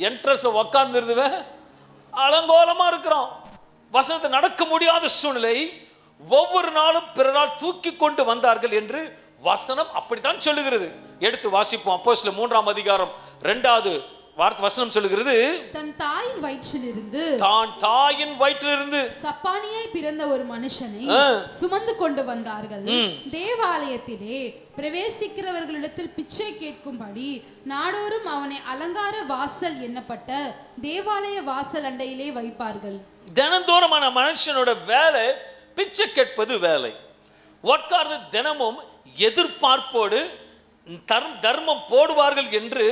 என்ட்ரன்ஸ் உட்கார்ந்து இருந்தவன் அலங்கோலமா இருக்கிறான். வசனத்தை நடக்க முடியாத சூழ்நிலை. ஒவ்வொரு நாளும் பிறரால் தூக்கி கொண்டு வந்தார்கள் என்று வசனம் அப்படித்தான் சொல்லுகிறது. எடுத்து வாசிப்போம். அப்போஸ்தலர் 3ஆம் அதிகாரம் 2வது வசனம் சொல்லுகிறது, தன் தாயின் வயிற்றிலிருந்து சப்பானியாய் பிறந்த ஒரு மனுஷனை சுமந்து கொண்டு வந்தார்கள். தேவாலயத்திலே பிரவேசிக்கிறவர்களிடத்தில் பிச்சை கேட்கும்படி நாடோறும் அவனை அலங்கார வாசல் எண்ணப்பட்ட தேவாலய வாசல் அண்டையிலே வைப்பார்கள். தினந்தோறுமான மனுஷனோட வேலை பிச்சை கேட்பது வேலை. உட்கார்ந்து தினமும் எதிர்பார்ப்போடு தர்மம் போடுவார்கள் என்று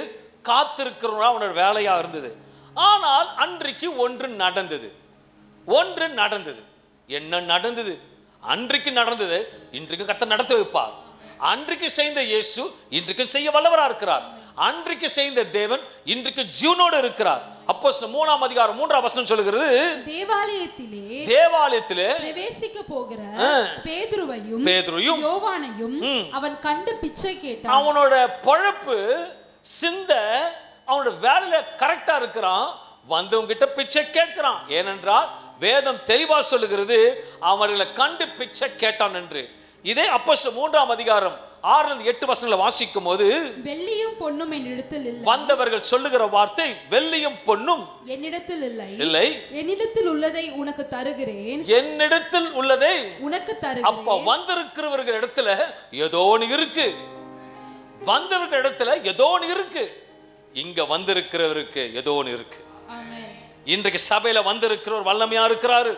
காத்திருக்கிறவங்க அவனோட வேலையா இருந்தது. ஆனால் அன்றைக்கு ஒன்று நடந்தது. என்ன நடந்தது? அன்றைக்கு நடந்தது இன்றைக்கு கர்த்தர் நடத்த வைப்பார். அன்றைக்கு செய்த இயேசு இன்றைக்கு செய்ய வல்லவரா இருக்கிறார். அன்றைக்கு செய்த தேவன் இன்றைக்கு ஜீவனோடு இருக்கிறார். அப்போஸ்தலர் 3ஆம் அதிகாரம் 3ஆம் வசனம் சொல்லுகிறது, தேவாலயத்திலே பிரவேசிக்க போகிற பேதுருவையும் யோவானையும் அவன் கண்டு பிச்சை கேட்டான். அவனோட பொழப்பு சிந்த அவனோட வேலையில கரெக்டா இருக்கிறான். வந்தவங்க கிட்ட பிச்சை கேட்கிறான். ஏனென்றால் வேதம் தெளிவா சொல்லுகிறது, அவர்களை கண்டு பிச்சை கேட்டான் என்று. இதே அப்போஸ்தலர் 3ஆம் அதிகாரம் 6-8 வசனங்களை வாசிக்கும் போது, வெள்ளியும் பொன்னும் என்னிடத்தில் இல்லை. வந்தவர்கள் சொல்லுகிற வார்த்தை வெள்ளியும் பொன்னும் என்னிடத்தில் இல்லை, என்னிடத்தில் உள்ளதை உனக்கு தருகிறேன். என்னிடத்தில் உள்ளதை உனக்கு தருகிறேன். அப்ப வந்திருக்கிறவர்கள் இடத்துல ஏதோ ஒன்று இருக்கு. வந்தவர்கள் இடத்துல ஏதோ ஒன்று இருக்கு. இங்க வந்திருக்கிறவருக்கு ஏதோ ஒன்று இருக்கு. இன்றைக்கு சபையில வந்திருக்கிறவர் வல்லமையா இருக்கிறாரு.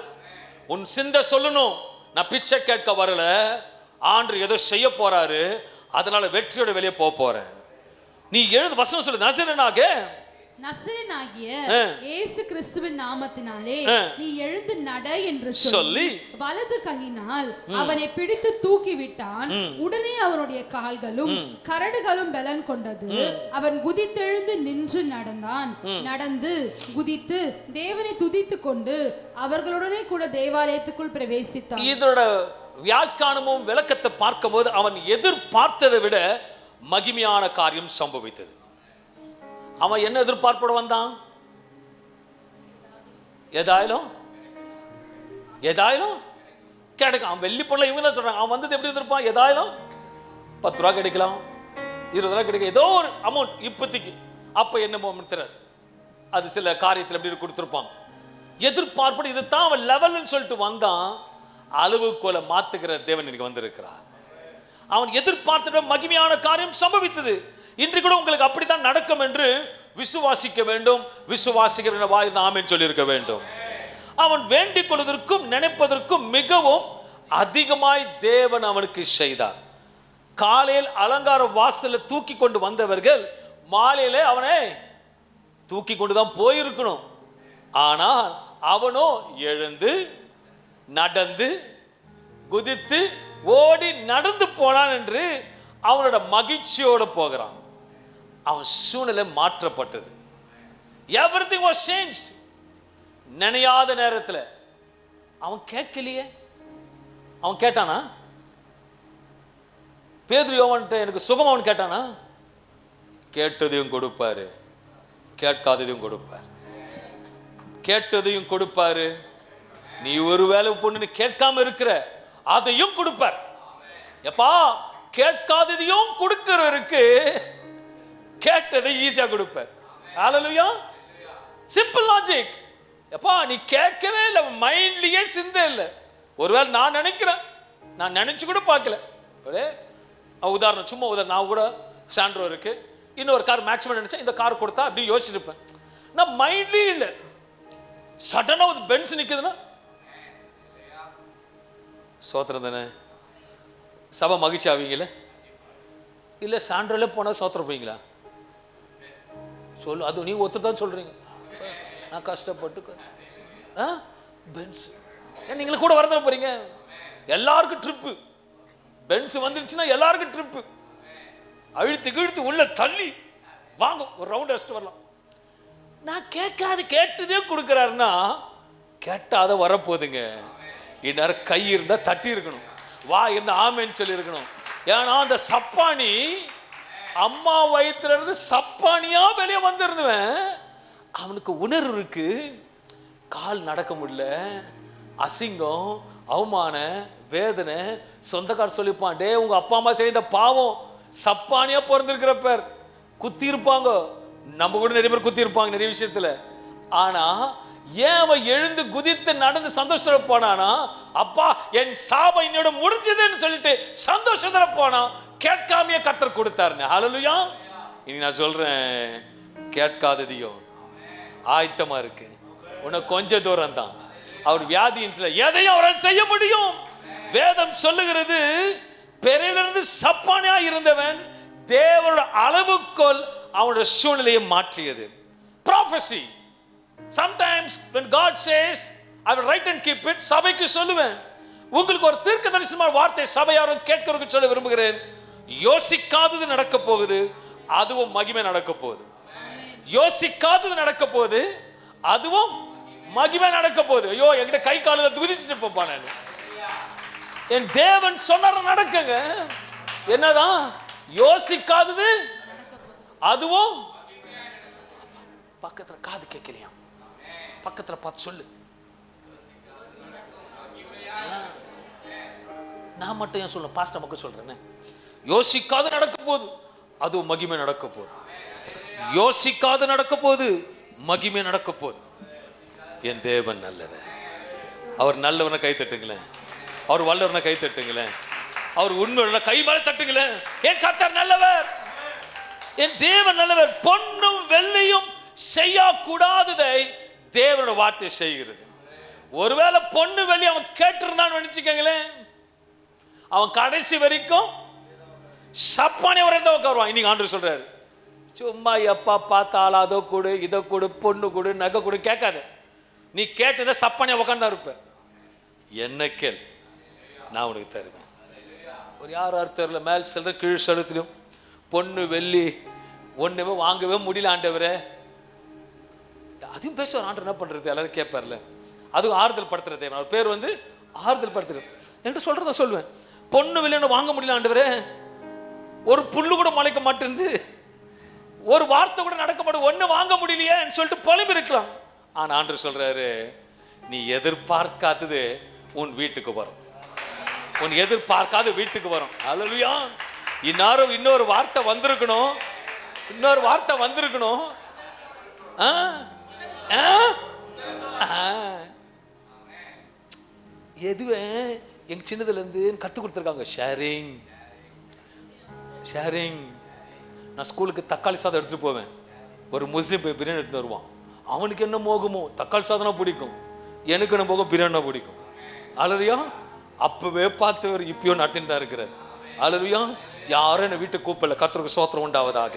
உன் சிந்தை சொல்லணும், நான் பிச்சை கேட்க வரல, ஆண்டு ஏதோ செய்ய போறாரு, அதனால வெற்றியோட வெளியே போக போறேன். நீ எழுது வசனம் சொல்லு, நசரேயனாக நசரேயனாகிய இயேசு கிறிஸ்துவின் நாமத்தினாலே நீ எழுந்து நட என்று சொல்லி வலது கையினால் அவனை பிடித்து தூக்கி விட்டான். உடனே அவனுடைய கால்களும் கரடுகளும் பலன் கொண்டது. அவன் குதித்தெழுந்து நின்று நடந்தான். நடந்து குதித்து தேவனை துதித்து கொண்டு அவர்களுடனே கூட தேவாலயத்துக்குள் பிரவேசித்தான். இதோட வியாக்கியானமும் விளக்கத்தை பார்க்கும்போது அவன் எதிர்பார்த்ததை விட மகிமையான காரியம் சம்பவித்தது. அவன் என்ன எதிர்பார்ப்போட வந்தான்? ஏதாயிலும் கிடைக்கும். அவன் வெள்ளி பொருளை இவங்க தான் சொல்றாங்க. அவன் வந்தது எப்படி இருந்திருப்பான்? ஏதாயிலும் 10 ரூபா கிடைக்கலாம், 20 ரூபா கிடைக்கும், ஏதோ ஒரு அமௌண்ட் இப்போதைக்கு. அப்ப என்னமோ அது சில காரியத்தில் எப்படி கொடுத்துருப்பான். எதிர்பார்ப்பு இதுதான் அவன் லெவல்னு சொல்லிட்டு வந்தான். அளவுகோலை மாத்துகிற தேவன் இன்னைக்கு வந்திருக்கிறார். அவன் எதிர்பார்த்த மகிமையான காரியம் சம்பவித்தது. இன்று கூட உங்களுக்கு அப்படித்தான் நடக்கும் என்று விசுவாசிக்க வேண்டும். விசுவாசிக்கிற வாயில் ஆமென் சொல்லி இருக்க வேண்டும். அவன் வேண்டிக் கொள்வதற்கும் நினைப்பதற்கும் மிகவும் அதிகமாய் தேவன் அவனுக்கு செய்தார். காலையில் அலங்கார வாசல்ல தூக்கி கொண்டு வந்தவர்கள் மாலையிலே அவனை தூக்கி கொண்டுதான் போயிருக்கணும். ஆனால் அவனோ எழுந்து நடந்து குதித்து ஓடி நடந்து போனான் என்று அவனோட மகிழ்ச்சியோடு போகிறான். அவன் சூழ்நிலை மாற்றப்பட்டது. everything was changed. நினையாத நேரத்தில் அவன் கேட்கலையே. அவன் கேட்டானா? பேதுரு யோவான்கிட்ட எனக்கு சுகம் அவன் கேட்டானா? கேட்டதையும் கொடுப்பாரு, கேட்காததையும் கொடுப்பார். கேட்டதையும் கொடுப்பாரு. நீ ஒருவேளை பொண்ணு கேட்காம இருக்கிற அதையும் கொடுப்பார். எப்பா கேட்காததையும் கொடுக்கிறவருக்கு கேட்டதை ஈஸியா கொடுப்பார். ஹல்லேலூயா. Simple logic. எப்பா நீ கேட்கவே இல்லை, மைண்ட்லயே சிந்தை இல்லை. ஒருவேளை நான் நினைக்கிறேன், நான் நினைச்சு கூட பார்க்கல. உதாரணம் சும்மா உதாரணம், நான் கூட சாண்ட்ரோ இருக்கு, இன்னொரு கார் மேக்ஸிமம் நினைச்சேன் இந்த கார் கொடுத்தா அப்படி யோசிச்சிருப்பேன். நான் மைண்ட்லயே இல்லை. சடனா ஒரு பென்ஸ் நிக்குதுன்னா சோத்திரம் தானே. சபை மகிழ்ச்சி ஆவீங்களே? இல்லை சாண்ட்ரோல போனால் சோத்திரம் போவீங்களா? சொல்லு. அது நீ ஒத்துதான் சொல்றீங்க. நான் கஷ்டப்பட்டு பென்ஸ் நீங்களும் கூட வரதுல போறீங்க. எல்லாருக்கும் ட்ரிப்பு. பென்ஸ் வந்துருச்சுன்னா எல்லாருக்கும் ட்ரிப்பு. அழுத்து கிழுத்து உள்ள தள்ளி வாங்க ஒரு ரவுண்ட் அடிச்சுட்டு வரலாம். நான் கேட்காது கேட்டதே கொடுக்குறாருன்னா கேட்டாத வரப்போகுதுங்க. இந்நேரம் கை இருந்தா தட்டி இருக்கணும், வா இருந்தா ஆமேன்னு சொல்லி இருக்கணும். ஏன்னா அந்த சப்பானி அம்மா வயிற்றுல இருந்து சப்பானியா வெளியே வந்திருந்துவன். அவனுக்கு உணர்வு இருக்கு. கால் நடக்க முடியல, அசிங்கம், அவமான, வேதனை. சொந்தக்கார சொல்லிப்பான், டே உங்க அப்பா அம்மா செய்த பாவம், சப்பானியா பிறந்திருக்கிற பேர் குத்தி இருப்பாங்க. நம்ம கூட நிறைய பேர் குத்தி இருப்பாங்க நிறைய விஷயத்துல. ஆனா ஏன் அவன் எழுந்து குதித்து நடந்து சந்தோஷத்துல போனானா? அப்பா என் சாபம் என்னோட முடிஞ்சதுன்னு சொல்லிட்டு சந்தோஷத்துல போனான். கேட்காமையே கர்த்தர் கொடுத்தாருன்னு. ஹல்லேலூயா. இனி நான் சொல்றேன், கேட்காததையும் ஆயத்தமா இருக்கு. உனக்கு கொஞ்ச தூரம் தான். அவர் வியாதியின்ல எதையும் அவரால் செய்ய முடியும். வேதம் சொல்லுகிறது, பெரிலிருந்து சப்பானியா இருந்தவன் தேவனோட அளவுக்கோல் அவனுடைய சூழ்நிலையை மாற்றியது. Prophecy. Sometimes when God says I will write and keep it, சபைக்கு சொல்லுவேன். உங்களுக்கு ஒரு தீர்க்க தரிசனமான வார்த்தை சபையாரும் கேட்கிறதுக்கு சொல்ல விரும்புகிறேன். யோசிக்காதது நடக்க போகுது, அதுவும் மகிமை நடக்க போகுது. யோசிக்காதது நடக்க போகுது, அதுவும் மகிமை நடக்க போகுது. ஐயோ என்கிட்ட கை கால துதிச்சுட்டு போப்பான். நான் என் தேவன் சொன்னார நடக்குங்க. என்னதான் யோசிக்காதது அதுவும். பக்கத்துல காது கேட்கலையா? பக்கத்துல பார்த்து சொல்லு. நான் மட்டும் ஏன் சொல்ல, பாஸ்டர் மக்கள் சொல்றேன். யோசிக்காது நடக்க போகுது, அதுவும் மகிமை நடக்க போகுது. யோசிக்காது நடக்க போகுது, மகிமை நடக்க போகுது. என் தேவன் நல்லவர். அவர் நல்லவனை கை தட்டுங்களேன், அவர் வல்லவனை கை தட்டுங்களேன், அவர் உண்மையான கை மேல தட்டுங்களேன். என் கர்த்தர் நல்லவர், என் தேவன் நல்லவர். பொன்னும் வெள்ளியும் செய்யக்கூடாததை தேவனோட வார்த்தை செய்கிறது. ஒருவேளை பொண்ணு வெள்ளி அவன் கேட்டிருந்தான்னு நினைச்சுக்கங்களேன், அவன் கடைசி வரைக்கும் சப்பானி வரை தான் உட்காருவான். இன்னைக்கு ஆண்டவர் சொல்றாரு, சும்மா எப்பா பார்த்தாலும் அதோ கொடு இதை கொடு பொண்ணு கொடு நகை கொடு கேட்காத. நீ கேட்டதை சப்பானியா உட்காந்தா இருப்ப. என்ன கேள், நான் உனக்கு தருவேன். ஒரு யார் தெரியல, மேல் செல்ற கீழ் செலுத்திலும் பொண்ணு வெள்ளி ஒண்ணுமே வாங்கவே முடியல ஆண்டவரே. அதையும் பேசுவார் ஆண்டவர். என்ன பண்றது, எல்லாரும் கேட்பார்ல. அதுவும் ஆறுதல் படுத்துறது. அவர் பேர் வந்து ஆறுதல் படுத்துறது. என்கிட்ட சொல்றத சொல்லுவேன். பொண்ணு வெள்ளின்னு வாங்க முடியல ஆண்டவரே, ஒரு புல்லு கூட முளைக்க மாட்டேங்குது, ஒரு வார்த்தை கூட நடக்க மாட்டேன், ஒண்ணு வாங்க முடியலையே சொல்லிட்டு புலம்பி இருக்கலாம். ஆனா ஆண்டவர் சொல்றாரு, நீ எதிர்பார்க்காதது உன் வீட்டுக்கு வரும். உன் எதிர்பார்க்காத வீட்டுக்கு வரும். அல்லேலூயா. இன்னொரு வார்த்தை வந்திருக்கணும், இன்னொரு வார்த்தை வந்திருக்கணும். எதுவே எங்க சின்னதுல இருந்து கத்து கொடுத்துருக்காங்க, ஷேரிங் ஷேரிங். நான் ஸ்கூலுக்கு தக்காளி சாதம் எடுத்துட்டு போவேன். ஒரு முஸ்லீம் போய் பிரியாணி எடுத்து வருவான். அவனுக்கு என்ன மோகமோ, தக்காளி சாதம் பிடிக்கும், எனக்கு என்ன மோகம், பிரியாணி பிடிக்கும். அல்லேலூயா. அப்பவே பார்த்தவர் இப்பயும் நடத்திட்டு தான் இருக்கிறார். அல்லேலூயா. யாரும் என்ன வீட்டுக்கு கூப்பிடல. கர்த்தருக்கு ஸ்தோத்திரம் உண்டாவதாக.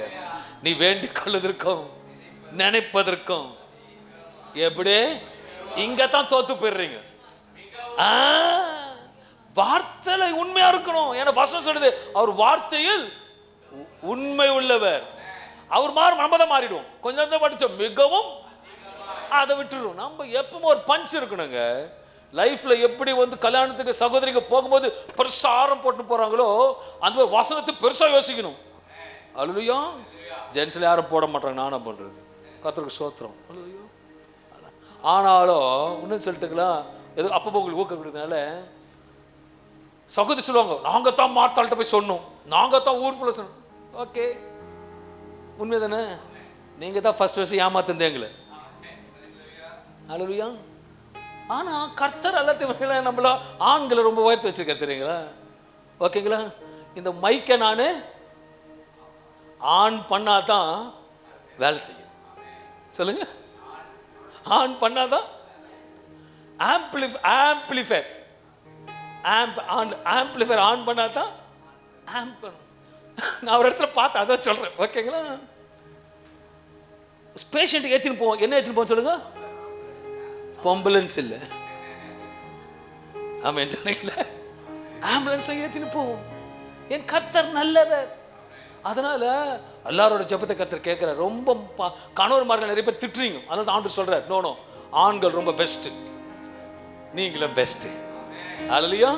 நீ வேண்டி கொள்வதற்கும் நினைப்பதற்கும் எப்படி இங்கதான் தோத்து போயிடுறீங்க. வார்த்தையில உண்மையா இருக்கணும். ஏன்னா வசனம் சொல்லுது, அவர் வார்த்தையில் உண்மை உள்ளவர். அவர் நம்ம தான் மாறிடுவோம். கொஞ்சம் நேரம் படிச்சோம், மிகவும் அதை விட்டுரும். நம்ம எப்பவும் ஒரு பஞ்ச் இருக்கணுங்க லைஃப்ல. எப்படி வந்து கல்யாணத்துக்கு சகோதரிக்கு போகும்போது பெருசாரம் போட்டு போறாங்களோ, அந்த வசனத்தை பெருசா யோசிக்கணும். அல்லேலூயா. ஜென்ஸ்ல யாரும் போட மாட்டாங்க, நானும் பண்றது. கர்த்தருக்கு ஸ்தோத்திரம். அல்லேலூயா. ஆனாலும் இன்னும் சொல்லிட்டுக்கலாம், ஏதோ அப்போ உங்களுக்கு ஊக்கம் கொடுத்ததுனால சகோதரி சொல்லுவாங்க, நாங்க தான் மார்த்தாள்கிட்ட போய் சொன்னோம், நாங்க தான் ஊர் ஃபுல்லா சொன்னோம். ஓகே, உண்மை தானே? நீங்க தான் ஃபர்ஸ்ட் வருஷம் ஏமாத்துந்தே எங்களை. அல்லேலூயா. ஆனா கர்த்தர் எல்லாத்தையும் நம்மள ஆண்களை ரொம்ப உயர்த்தி வச்சிருக்க தெரியுங்களா? ஓகேங்களா? இந்த மைக்கை நான் ஆன் பண்ணாதான் வேலை செய்யும். சொல்லுங்க, ஆன் பண்ணாதான் ஆம்பிளிஃபையர் ஆன் பண்ணாதான் நான் ஒரு இடத்துல பார்த்து அதான் சொல்றேன். ஓகேங்களா? பேஷண்ட் ஏத்தின்னு போவோம். என்ன ஏத்தின்னு போவோம் சொல்லுங்க? ஆம்புலன்ஸ் இல்ல, ஆமென் சொன்னீங்களா? ஆம்புலன்ஸ் ஏத்தின்னு போவோம். என் கர்த்தர் நல்லவர். அதனால எல்லாரோட ஜெபத்தை கர்த்தர் கேட்கிறார். ரொம்ப கணவர்மார்கள் நிறைய பேர் திட்டுறீங்க. அதனால ஆண்டவர் சொல்றார், நோ ஆண்கள் ரொம்ப பெஸ்ட், நீங்களும் பெஸ்ட். அல்லேலூயா.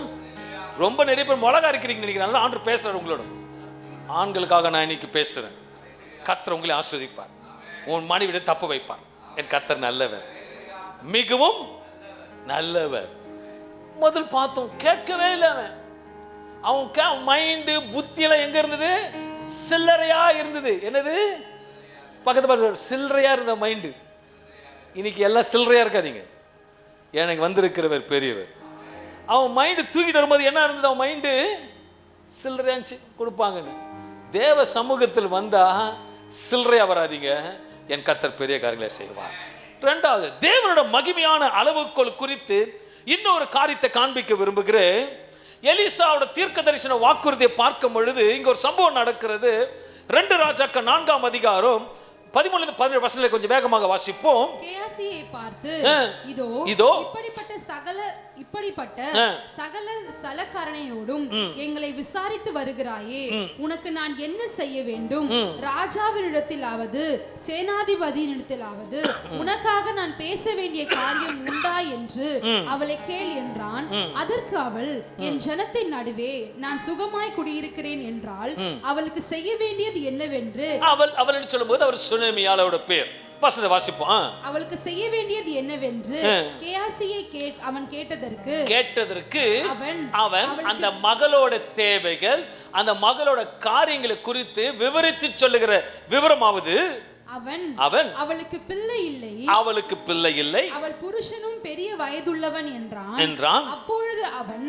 ரொம்ப நிறைய பேர் மிளகா இருக்கிறீங்க நினைக்கிறேன். அதனால ஆண்டவர் பேசுறாரு உங்களோட. ஆண்களுக்காக நான் இன்னைக்கு பேசுறேன். கர்த்தர் உங்களை ஆசீர்வதிப்பார், உன் மனைவியை தப்பு வைப்பார். என் கர்த்தர் நல்லவர், மிகவும் நல்லவர். முதல் பார்த்தோம், கேட்கவே இல்லை. அவன் மைண்டு புத்தியெல்லாம் எங்க இருந்தது? சில்லறையா இருந்தது. என்னது? பக்கத்து பக்கத்து சில்லறையா இருந்த மைண்டு. இன்னைக்கு எல்லாம் சில்லறையா இருக்காதீங்க. எனக்கு வந்திருக்கிறவர் பெரியவர். அவன் மைண்டு தூக்கிட்டு வரும்போது என்ன இருந்தது? அவன் மைண்டு சில்லறையாச்சு கொடுப்பாங்கன்னு. தேவ சமூகத்தில் வந்தா சில்லறையா வராதீங்க. என் கர்த்தர் பெரிய காரியங்களை செய்வார். இரண்டாவது, தேவனோட மகிமையான அளவுகோல் குறித்து இன்னொரு காரியத்தை காண்பிக்க விரும்புகிறேன். எலிசாவோட தீர்க்க தரிசன வாக்குறுதியை பார்க்கும் பொழுது இங்க ஒரு சம்பவம் நடக்கிறது. 2 ராஜாக்கள் 4ஆம் அதிகாரம் 13-17 வசனங்களை கொஞ்சம் வேகமாக வாசிப்போம். கேயாசியை பார்த்து, இதோ இப்படிப்பட்ட சகல சலக்கரணையோடும் எங்களை விசாரித்து வருகிறாயே, உனக்கு நான் என்ன செய்ய வேண்டும்? ராஜாவினிடத்திலாவது சேனாதிபதியினிடத்திலாவது உனக்காக நான் பேச வேண்டிய காரியம் உண்டா என்று அவளை கேள் என்றான். அதற்கு அவள், என் ஜனத்தின் நடுவே நான் சுகமாய் குடியிருக்கிறேன் என்றால் அவளுக்கு செய்ய வேண்டியது என்னவென்று அவள் சொல்லும்போது அவர் சுனேமியாளோட பேர் வசனத்தை வாசிப்போம். அவளுக்கு செய்ய வேண்டியது என்னவென்று கேயாசியை அவன் கேட்டதற்கு அவன் அந்த மகளோட தேவைகள், அந்த மகளோட காரியங்களை குறித்து விவரித்து சொல்லுகிற விவரமாவது, அவன் அவளுக்கு பிள்ளை இல்லை, அவள் புருஷனும் பெரிய வயதுள்ளவன் என்றான். அப்பொழுது அவன்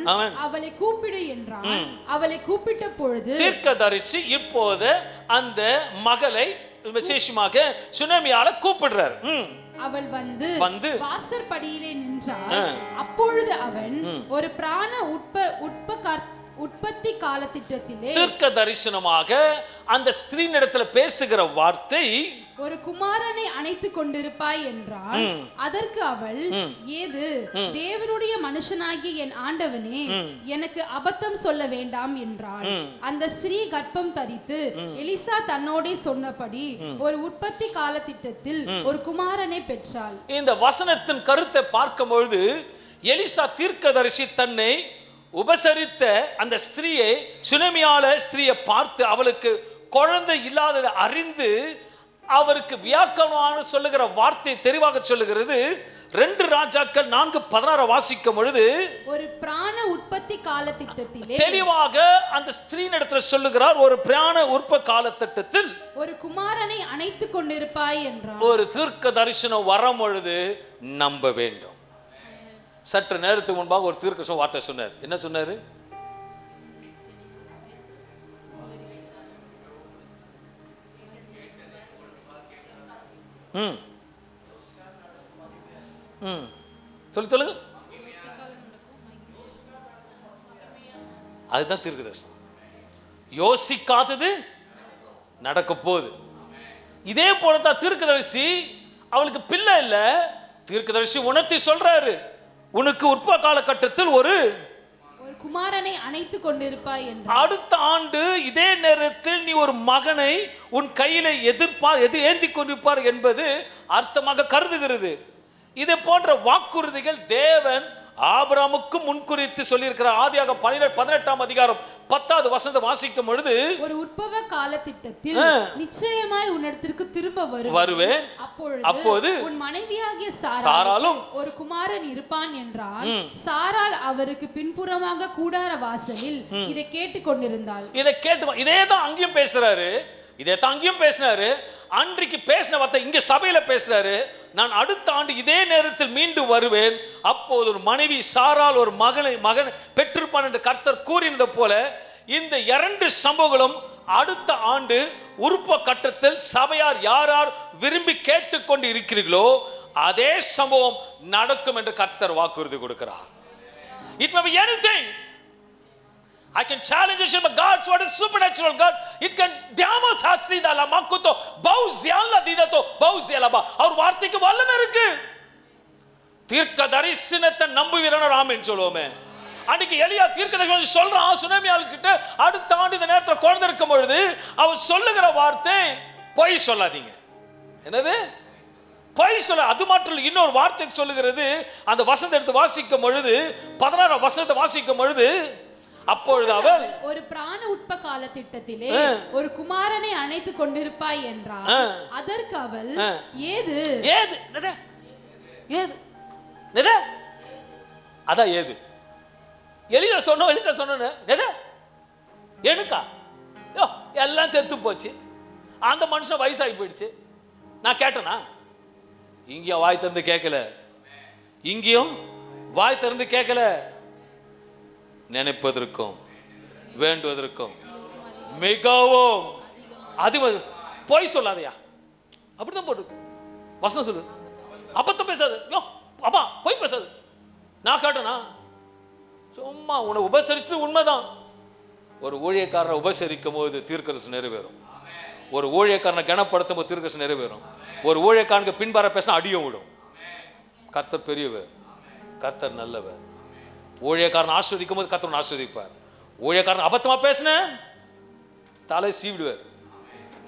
அவளை கூப்பிடு என்றான். அவளை கூப்பிட்ட பொழுது தீர்க்கதரிசி இப்போது அந்த மகளை விசேஷமாக சுனேமியால கூப்பிடுறார். அவள் வந்து வாசற்படியிலே நின்றாள். அப்பொழுது அவன் ஒரு பிராண உற்பத்தி காலத்திட்டத்திலே தீர்க்க தரிசனமாக அந்த ஸ்திரீனிடத்துல பேசுகிற வார்த்தை, ஒரு குமாரனை அணைத்துக் கொண்டிருப்பாய் என்றால், அதற்கு அவள், ஏது தேவனுடைய மனுஷனாகிய என் ஆண்டவனே, எனக்கு அபத்தம் சொல்ல வேண்டாம் என்றாள். அந்த ஸ்திரீ கர்ப்பம் தரித்து எலிசா தன்னோடே சொன்னபடி ஒரு உற்பத்தி காலத்திட்டத்தில் ஒரு குமாரனை பெற்றாள். இந்த வசனத்தின் கருத்தை பார்க்கும் பொழுது, எலிசா தீர்க்கதரிசி தன்னை உபசரித்த அந்த ஸ்திரீயை, சுனமியால ஸ்திரீயை பார்த்து அவளுக்கு குழந்தை இல்லாததை அறிந்து அவருக்கு வியாக்கணமான சொல்லுகிற வார்த்தை தெளிவாக சொல்லுகிறது. 2 ராஜாக்கள் 4:16 வாசிக்கும் பொழுது, ஒரு பிராண உற்பத்தி காலத்திட்டத்திலே தெளிவாக அந்த ஸ்திரீனிடத்தில் சொல்லுகிறார், ஒரு பிராண உற்பத்தி காலத்திட்டத்தில் ஒரு குமாரனை அணைத்துக் கொண்டிருப்பாய் என்றார். ஒரு தீர்க்க தரிசனம் வரும் பொழுது நம்ப வேண்டும். சற்று நேரத்துக்கு முன்பாக ஒரு தீர்க்க வார்த்தை சொன்னார். என்ன சொன்னாரு? சொல்லுங்க. அதுதான் தீர்க்க தரிசனம். யோசிக்காதது நடக்க போகுது. இதே போலதான் தீர்க்கதரிசி, அவளுக்கு பிள்ளை இல்ல, தீர்க்கதரிசி உணர்த்தி சொல்றாரு, உனக்கு உற்ப காலகட்டத்தில் ஒரு குமாரனை அணைத்துக் கொண்டிருப்பாய் என்று. அடுத்த ஆண்டு இதே நேரத்தில் நீ ஒரு மகனை உன் கையில ஏந்தி கொண்டிருப்பார் என்பது அர்த்தமாக கருதுகிறது. இதே போன்ற வாக்குறுதிகள் தேவன் ஆபிரகாமுக்கு முன்குறித்து சொல்லியிருக்கிறார். ஆதியாக 18ஆம் அதிகாரம் 10வது வசனத்தை வாசிக்கும் பொழுது, ஒரு உற்பவ காலத்திட்டத்தில் நிச்சயமாய் உன்னிடத்திற்கு திரும்ப வருவேன், அப்பொழுது உன் மனைவியாகிய சாராளும் ஒரு குமாரன் இருப்பான் என்றான். சாராள் அவருக்கு பின்புறமாக கூடார வாசலில் இதை கேட்டுக் கொண்டிருந்தாள். இதேதான் அங்கேயும் பேசுறாரு, இதைத்தான் அங்கேயும் பேசினாரு. அன்றைக்கு பேசின வார்த்தை இங்க சபையில பேசுறாரு. நான் அடுத்த ஆண்டு இதே நேரத்தில் மீண்டும் வருவேன், அப்போது ஒரு மனைவி சாரால் ஒரு மகன் பெற்றிருப்பான் என்று கர்த்தர் கூறினது போல, இந்த 2 சம்பவங்களும் அடுத்த ஆண்டு உறுப்பு கட்டத்தில் சபையார் யார் விரும்பி கேட்டுக்கொண்டு இருக்கிறீர்களோ அதே சம்பவம் நடக்கும் என்று கர்த்தர் வாக்குறுதி கொடுக்கிறார். It may be anything. I can challenge you, but God's word is supernatural. God, it can damage hatsida la makuto bauzialla didato bauzialla ba. அவர் வார்த்தைக்கு வல்லமை இருக்கு. தீர்க்க தரிசனத்தை நம்புகிறவன் ஆமென் சொல்லுவோமே. அன்னைக்கு எலியா தீர்க்க தரிசனம் சொல்றான் சுனமியால் கிட்ட, அடுத்த ஆண்டு இந்த நேரத்தில் குழந்தை இருக்கும் பொழுது அவர் சொல்லுகிற வார்த்தை, பொய் சொல்லாதீங்க. என்னது? பொய் சொல்ல. அது மட்டும் இல்லை, இன்னொரு வார்த்தை சொல்லுகிறது. அந்த வசனத்தை எடுத்து வாசிக்கும் பொழுது, 16ஆம் வசனத்தை வாசிக்கும் பொழுது, அப்பொழுது அவள் ஒரு பிராண உற்ப காலத்திட்டத்திலே ஒரு குமாரனை அணைத்துக் கொண்டிருப்பாய் என்றார். அதற்கு அவள், ஏது அதான் ஏது எலிசா சொன்ன எனக்கா எல்லாம் செத்து போச்சு, அந்த மனுஷன் வயசாகி போயிடுச்சு, நான் கேட்டனா? இங்கேயும் வாய் திறந்து கேட்கல, இங்கேயும் வாய் திறந்து கேட்கல. நினைப்பதற்கும் வேண்டுவதற்கும் மிகவும் அதிகம். பொய் சொல்லாதையா, அப்படிதான் போட்டு வசனம் சொல்லு. அபத்தம் பேசாது, அப்பா பொய் பேசாது. நான் காட்டனா? சும்மா உன்னை உபசரிச்சது உண்மைதான். ஒரு ஊழியக்காரனை உபசரிக்கும் போது தீர்க்கதரிசனம் நிறைவேறும். ஒரு ஊழியக்காரனை கனப்படுத்தும் போது தீர்க்கதரிசனம் நிறைவேறும். ஒரு ஊழியக்காரனுக்கு பின்பார பேச அடியும் விடும். கர்த்தர் பெரியவர், கர்த்தர் நல்லவர். ஊழியக்காரன் ஆஸ்வதிக்கும் போது கர்த்தர் ஆஸ்வதிப்பார். ஊழியக்காரன் அபத்தமா பேசின தலை சீவிடுவார்.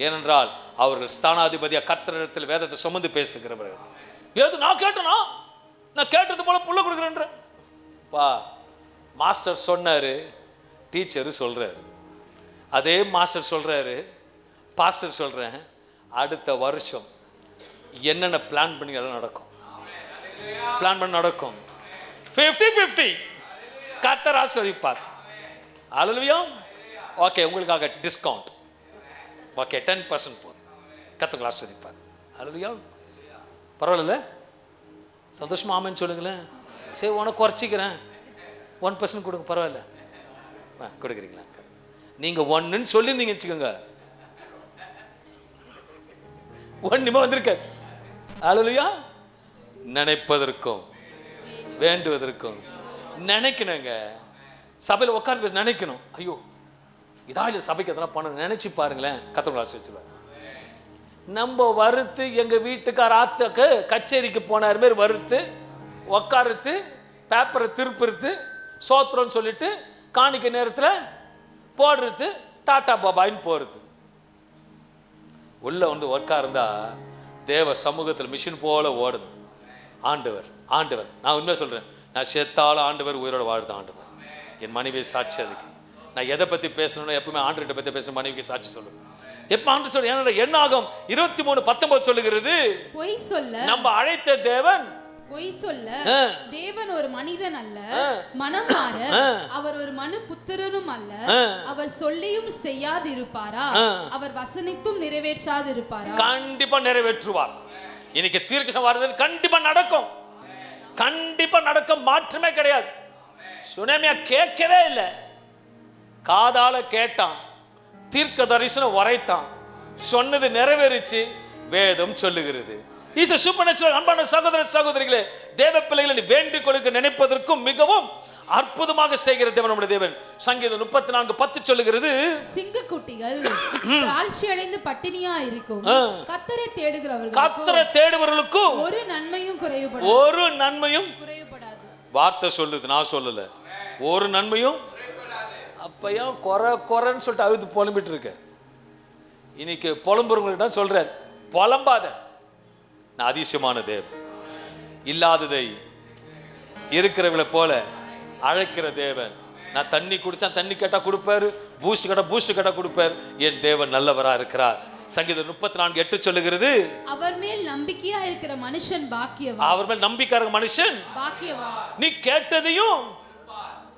ஏனென்றால் அவர்கள் ஸ்தானாதிபதியா கர்த்தரிடத்தில் வேதத்தை சுமந்து பேசுகிறவர்கள். ஏது நான் கேட்டனா? நான் கேட்டது போல புள்ள கொடுக்குறேன்ற பா மாஸ்டர் சொன்னாரு, டீச்சரு சொல்றாரு, அதே மாஸ்டர் சொல்றாரு, பாஸ்டர் சொல்றேன். அடுத்த வருஷம் என்னென்ன பிளான் பண்ணி எல்லாம் நடக்கும், பிளான் பண்ணி நடக்கும். 50-50 கர்த்தர் ஆசீர்வதிப்பார். அல்லேலூயா. ஓகே, உங்களுக்காக டிஸ்கவுண்ட். ஓகே, 10% போதும். கர்த்தர் ஆசீர்வதிப்பார். அல்லேலூயா. பரவாயில்ல, சந்தோஷமா ஆமென் சொல்லுங்களேன். சரி, உனக்கு குறைச்சிக்கிறேன், 1% கொடுங்க, பரவாயில்ல. கொடுக்குறீங்களா? நீங்கள் 1ன்னு சொல்லியிருந்தீங்க வச்சுக்கோங்க, 1 வந்திருக்க. அல்லேலூயா. நினைப்பதற்கும் வேண்டுவதற்கும் நினைக்கணுங்க. சபையில் உட்கார நினைக்கணும், ஐயோ இதான் இல்லை சபைக்கு எதனா பண்ணணும் நினைச்சு பாருங்களேன். கர்த்தர் ஆசீர்வதிப்பார். நம்ம வறுத்து எங்க வீட்டுக்கார ஆத்துக்கு கச்சேரிக்கு போனார் மாரி வறுத்து உக்காருத்து பேப்பரை திருப்பிறுத்து சோத்திரம்னு சொல்லிட்டு காணிக்க நேரத்தில் போடுறது டாட்டா பாபாயின்னு போறது. உள்ள வந்து ஒர்க்கா இருந்தா தேவ சமூகத்தில் மிஷின் போல ஓடுது. ஆண்டவர் ஆண்டவர் நான் உண்மையாக சொல்றேன், நான் செத்தாலும் ஆண்டவர் உயிரோட வாழ்தான் ஆண்டவர். என் மனைவியை சாட்சி அதுக்கு. நான் எதை பத்தி பேசணும்னா எப்பவுமே ஆண்டவர்கிட்ட பத்தி பேசணும், மனைவிக்கு சாட்சி சொல்லுவேன். எப்ப ஆண்டு சொல்ல ஏன்னா என்ன ஆகும் 23:19 சொல்லுகிறது, பொய் சொல்ல நம்ம அழைத்த தேவன், பொய் சொல்ல தேவன் ஒரு மனிதன் அல்ல, மனம் மாற அவர் ஒரு மனு புத்திரனும் அல்ல. அவர் சொல்லியும் செய்யாது இருப்பாரா? அவர் வசனித்தும் நிறைவேற்றாது இருப்பாரா? கண்டிப்பா நிறைவேற்றுவார். இன்னைக்கு தீர்க்கதரிசனம் வருது, கண்டிப்பா நடக்கும், கண்டிப்பா நடக்கும், மாற்றமே கிடையாது. சுனேமியா கேட்கவே இல்லை, காதால கேட்டான், தீர்க்க தரிசனம் வரைத்தான், சொன்னது நிறைவேறிச்சு. வேதம் சொல்லுகிறது. அன்பான சகோதர சகோதரிகளே, தேவ பிள்ளைகளை வேண்டிக் கொடுக்க நினைப்பதற்கும் மிகவும் அற்புதமாக செய்கிற தேவன் நம்முடைய தேவன். சங்கீதம் 34:10 சொல்லுகிறது, சிங்கக்குட்டிகள் தாழ்ச்சி அடைந்து பட்டினியா இருக்கும், கர்த்தரை தேடுகிறவர்களுக்கும் ஒரு நன்மையும் குறைவுபடாது. ஒரு நன்மையும் குறைவுபடாது. வார்த்தை சொல்லுது, நான் சொல்லல, ஒரு நன்மையும். அப்பையும் குறைன்னு சொல்லிட்டு அழுது புலம்பிட்டு இருக்க. இன்னைக்கு புலம்புறவங்கள்ட்ட சொல்றார், புலம்பாத, நான் அதிசயமான தேவன், இல்லாததை இருக்கிறவளை போல அழைக்கிற தேவன். நான் தண்ணி குடிச்சா தண்ணி கேட்டா கொடுப்பாரு, பூஸ்ட் கேட்டா கொடுப்பாரு. என் தேவன் நல்லவரா இருக்கிறார். சங்கீதம் 34:8 சொல்லுகிறது, அவர் மேல் நம்பிக்கையா இருக்கிற மனுஷன் பாக்கியவான். அவர் மேல் நம்பிக்கையா மனுஷன் பாக்கியவான். நீ கேட்டதையும்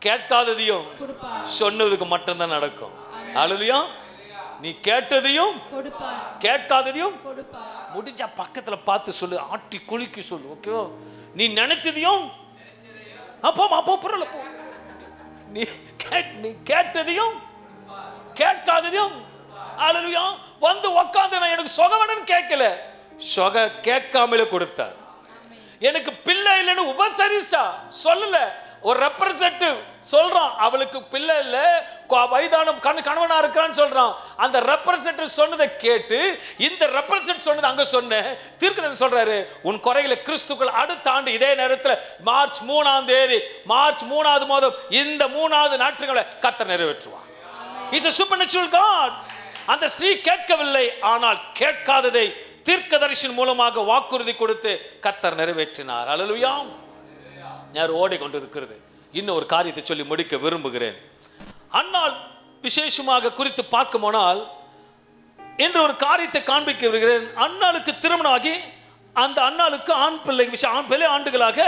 கேட்காததையும் சொன்னதுக்கு மட்டும்தான் நடக்கும். அல்லேலூயா. நீ கேட்டதையும் கொடுப்பார், கேட்காததையும் கொடுப்பார். முடிஞ்ச பக்கத்துல பார்த்து சொல்லு, ஆட்டி குலுக்கி சொல்லு. ஓகே, நீ நினைத்ததையும் அப்போ நீ கேட்டதையும் கேட்காததையும். அல்லேலூயா. வந்து உட்கார்ந்து எனக்கு சொகவனன்னு கேட்கல, சொக கேட்காமலே கொடுத்தார். எனக்கு பிள்ளை இல்லைன்னு உபசரிசா சொல்லல, ஒரு ரெப்ரசன்டேட்டிவ் சொல்றான், அவளுக்கு பிள்ளை இல்ல, வயதான கணவனா இருக்கிறான்னு சொல்றான். அந்த ரெப்ரசன்டேட்டிவ் சொன்னதை கேட்டு இந்த ரெப்ரசன்ட் சொன்னது அங்க சொன்ன தீர்க்கதரிசி சொல்றாரு, உன் குறைகளை கிறிஸ்துக்குள் அடுத்த ஆண்டு இதே நேரத்தில் மார்ச் 3ஆம் தேதி, மார்ச் 3வது மாதம் இந்த 3வது ஞாயிற்றுக்கிழமை கர்த்தர் நிறைவேற்றுவார். It's a supernatural God. அந்த ஸ்ரீ கேட்கவில்லை, ஆனால் கேட்காததை தீர்க்கதரிசியின் மூலமாக வாக்குறுதி கொடுத்து கர்த்தர் நிறைவேற்றினார். அல்லேலூயா. யார் ஓடிக்கொண்டிருக்கிறது. இன்னும் ஒரு காரியத்தை சொல்லி முடிக்க விரும்புகிறேன். அன்னாள் விசேஷமாக குறித்து பார்க்க போனால் என்று ஒரு காரியத்தை காண்பிக்க விரும்புகிறேன். அன்னாளுக்கு திருமணம் ஆகி அந்த அன்னாளுக்கு ஆண் பிள்ளை ஆண்டுகளாக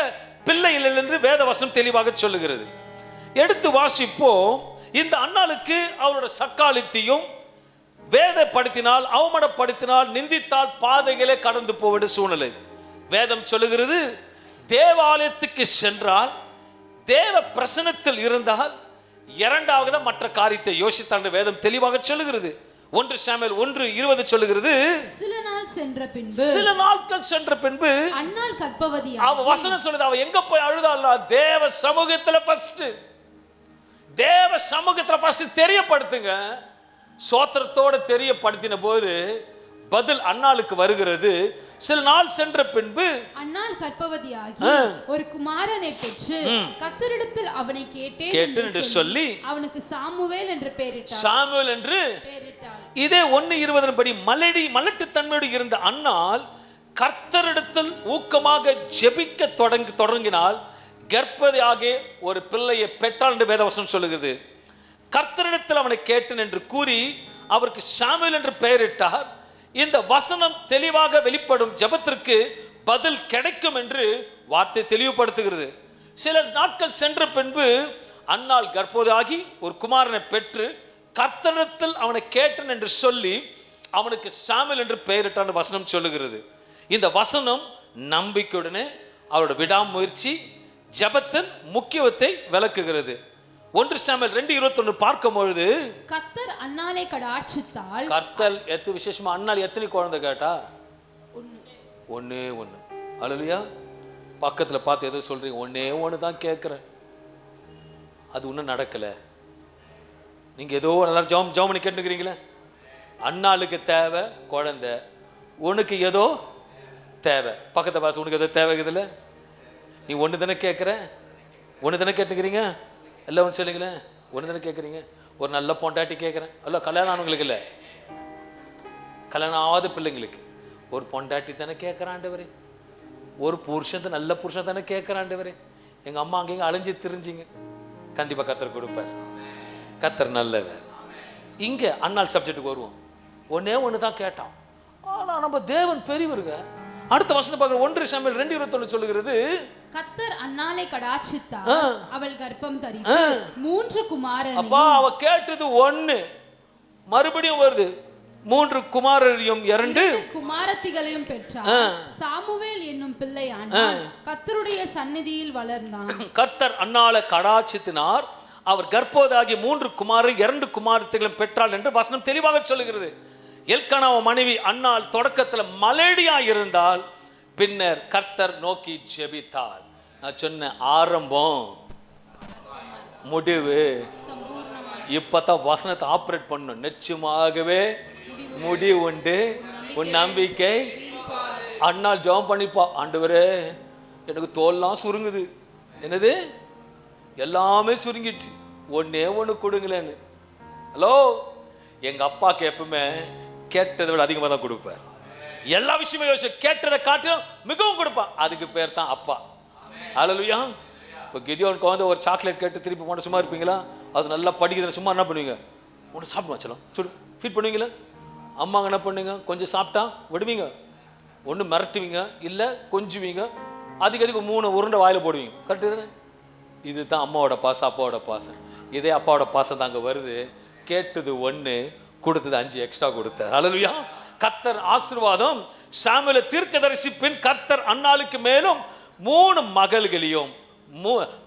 பிள்ளை இல்லை என்று வேதவசனம் தெளிவாக சொல்லுகிறது. எடுத்து வாசிப்போ, இந்த அன்னாளுக்கு அவரோட சக்காலித்தையும் வேதப்படுத்தினால், அவமானப்படுத்தினால், நிந்தித்தால் பாதைகளே கடந்து போவது சூழ்நிலை. வேதம் சொல்லுகிறது, தேவாலயத்துக்கு சென்றால், தேவ பிரசன்னத்தில் இருந்தால், இரண்டாவது மற்ற காரியத்தை யோசித்தாண்டு வேதம் தெளிவாக சொல்லுகிறது. 1 சாமுவேல் 1:20 சொல்லுகிறது, சில நாட்கள் சென்ற பின்பு அன்னாள் கர்ப்பவதியாகி, அவ வசனம் சொல்லுது, அவ எங்க போய் அழுதாளா? தேவ சமூகத்துல ஃபர்ஸ்ட், தேவ சமூகத்துல ஃபர்ஸ்ட் தெரியப்படுத்துங்க. சோத்திரத்தோட தெரியப்படுத்தின போது பதில் அன்னாளுக்கு வருகிறது. சில நாள் சென்ற பின்பு அன்னாள் கர்ப்பவதியாகி ஒரு குமாரனை பெற்று கர்த்தரிடத்தில் அவனை கேட்டேன் என்று சொல்லி அவனுக்கு சாமுவேல் என்று பெயரிட்டாள். சாமுவேல் என்று பெயரிட்டாள். இதே 1:20 படி மலட்டுத்தன்மையோடு இருந்த அன்னாள் கர்த்தரிடத்தில் ஊக்கமாக ஜெபிக்க தொடங்கினால் கர்ப்பவதியாகி ஒரு பிள்ளையை பெற்றாள் என்று வேதவசனம் சொல்லுகிறது. கர்த்தரிடத்தில் அவனை கேட்டேன் என்று கூறி அவருக்கு சாமுவேல் என்று பெயரிட்டார். இந்த வசனம் தெளிவாக வெளிப்படும் ஜெபத்திற்கு பதில் கிடைக்கும் என்று வார்த்தை தெளிவுபடுத்துகிறது. சில நாட்கள் சென்ற பின்பு அன்னாள் கர்ப்பவதியாகி ஒரு குமாரனை பெற்று கர்த்தரிடத்தில் அவனை கேட்டேன் என்று சொல்லி அவனுக்கு சாமுவேல் என்று பெயரிட்டான் வசனம் சொல்லுகிறது. இந்த வசனம் நம்பிக்கையுடனே அவரோட விடாமுயற்சி ஜெபத்தின் முக்கியத்துவத்தை விளக்குகிறது. 1 சாமுவேல் 2:21 பார்க்கும் பொழுது, கர்த்தர் அன்னாளை கடாட்சித்தால், கர்த்தர் எத்து விசேஷமா அன்னாள் எத்தனை குழந்தை கேட்டா? ஒண்ணே ஒண்ணு. அல்லேலூயா. பக்கத்துல பார்த்து எதை சொல்றீங்க? ஒண்ணே ஒண்ணு தான் கேட்கிறேன். அது இன்னும் நடக்கலை. நீங்கள் ஏதோ எல்லாரும் ஜெபம் பண்ணி கேட்டுக்கிறீங்களே. அண்ணாளுக்கு தேவை குழந்தை, உனக்கு ஏதோ தேவை. பக்கத்தை பாச உனக்கு ஏதோ தேவைக்குதுல்ல, நீ ஒன்று தானே கேட்குற, ஒன்று தானே கேட்டுக்கிறீங்க. எல்லாம் ஒன்று சொல்லுங்களேன், ஒன்று தானே கேட்குறீங்க. ஒரு நல்ல பொண்டாட்டி கேட்குறேன், அல்ல கல்யாணம் ஆனவங்களுக்கு இல்லை, கல்யாணம் ஆகாத பிள்ளைங்களுக்கு ஒரு பொண்டாட்டி தானே கேட்குறாண்டவரே, ஒரு புருஷன் நல்ல புருஷன் தானே கேட்குறாண்டவரே. எங்கள் அம்மா அங்கேங்க அலைஞ்சி திரிஞ்சிங்க, கண்டிப்பாக கத்தர் கொடுப்பார். கத்தர் நல்லவர். இங்கே அண்ணாள் சப்ஜெக்டுக்கு வருவோம். ஒன்னே ஒன்று தான் கேட்டான், ஆனால் நம்ம தேவன் பெரியவருங்க. அடுத்த வசனம் பார்க்க 1 சாமுவேல் 2:21 சொல்லுகிறது, கர்த்தர் அன்னாளை கடாட்சித்தார், அவள் கர்ப்பம் தரித்து 3 குமாரரையும். அப்பா அவ கேட்டது 1, மறுபடியும் வருது 3 குமாரரையும் 2 குமாரத்திகளையும் பெற்றார். சாமுவேல் என்னும் பிள்ளையானான், கர்த்தருடைய சந்நிதியில் வளர்ந்தான். கர்த்தர் அன்னாளை கடாட்சித்தினார், அவர் கர்ப்பவதியாகி 3 குமாரர் 2 குமாரத்திகளையும் பெற்றாள் என்று வசனம் தெளிவாக சொல்லுகிறது. எல்கானா மனைவி அன்னாள் தொடக்கத்தில் மலேடியா இருந்தால், பின்னர் கர்த்தர் நோக்கி ஜெபித்தாள். நான் சொன்ன ஆரம்பம் முடிவு, இப்பதான் வசனத்தை ஆப்ரேட் பண்ணும். நிச்சயமாகவே முடிவு உண்டு, உன் நம்பிக்கை. அன்னாள் ஜெபம் பண்ணிப்பா, ஆண்டவரே எனக்கு தோல்லாம் சுருங்குது, என்னது எல்லாமே சுருங்கிடுச்சு, ஒன்னே ஒன்று கொடுங்களேன்னு. ஹலோ, எங்க அப்பாக்கு எப்பவுமே கேட்டதை விட அதிகமாக தான் கொடுப்பார். எல்லா விஷயமும் யோசிச்சு கேட்டதை காட்டிலும் மிகவும் கொடுப்பான். அதுக்கு பேர் தான் அப்பா. ஹல்லேலூயா. இப்போ கிதியோனுக்கு வந்து ஒரு சாக்லேட் கேட்டு திருப்பி போன சும்மா இருப்பீங்களா? அது நல்லா படிக்கிறதுல சும்மா என்ன பண்ணுவீங்க? ஒன்று சாப்பிட்டு வச்சலாம் சுடு ஃபீட் பண்ணுவீங்களா? அம்மாங்க என்ன பண்ணுங்க, கொஞ்சம் சாப்பிட்டா விடுவீங்க, ஒன்று மிரட்டுவீங்க, இல்லை கொஞ்சுவீங்க, அதுக்கு 3 உருண்டை வாயில் போடுவீங்க. கரெக்டு தானே? இது தான் அம்மாவோட பாசம், அப்பாவோட பாசம். இதே அப்பாவோட பாசம் தாங்க வருது. கேட்டது 1, கொடுத்தது 5 எக்ஸ்ட்ரா கொடுத்தார். ஹல்லேலூயா. கர்த்தர் ஆசீர்வாதம். சாமுவேல் தீர்க்கதரிசி பின் கர்த்தர் அன்னாளுக்கு மேலும் 3 மகள்களையும்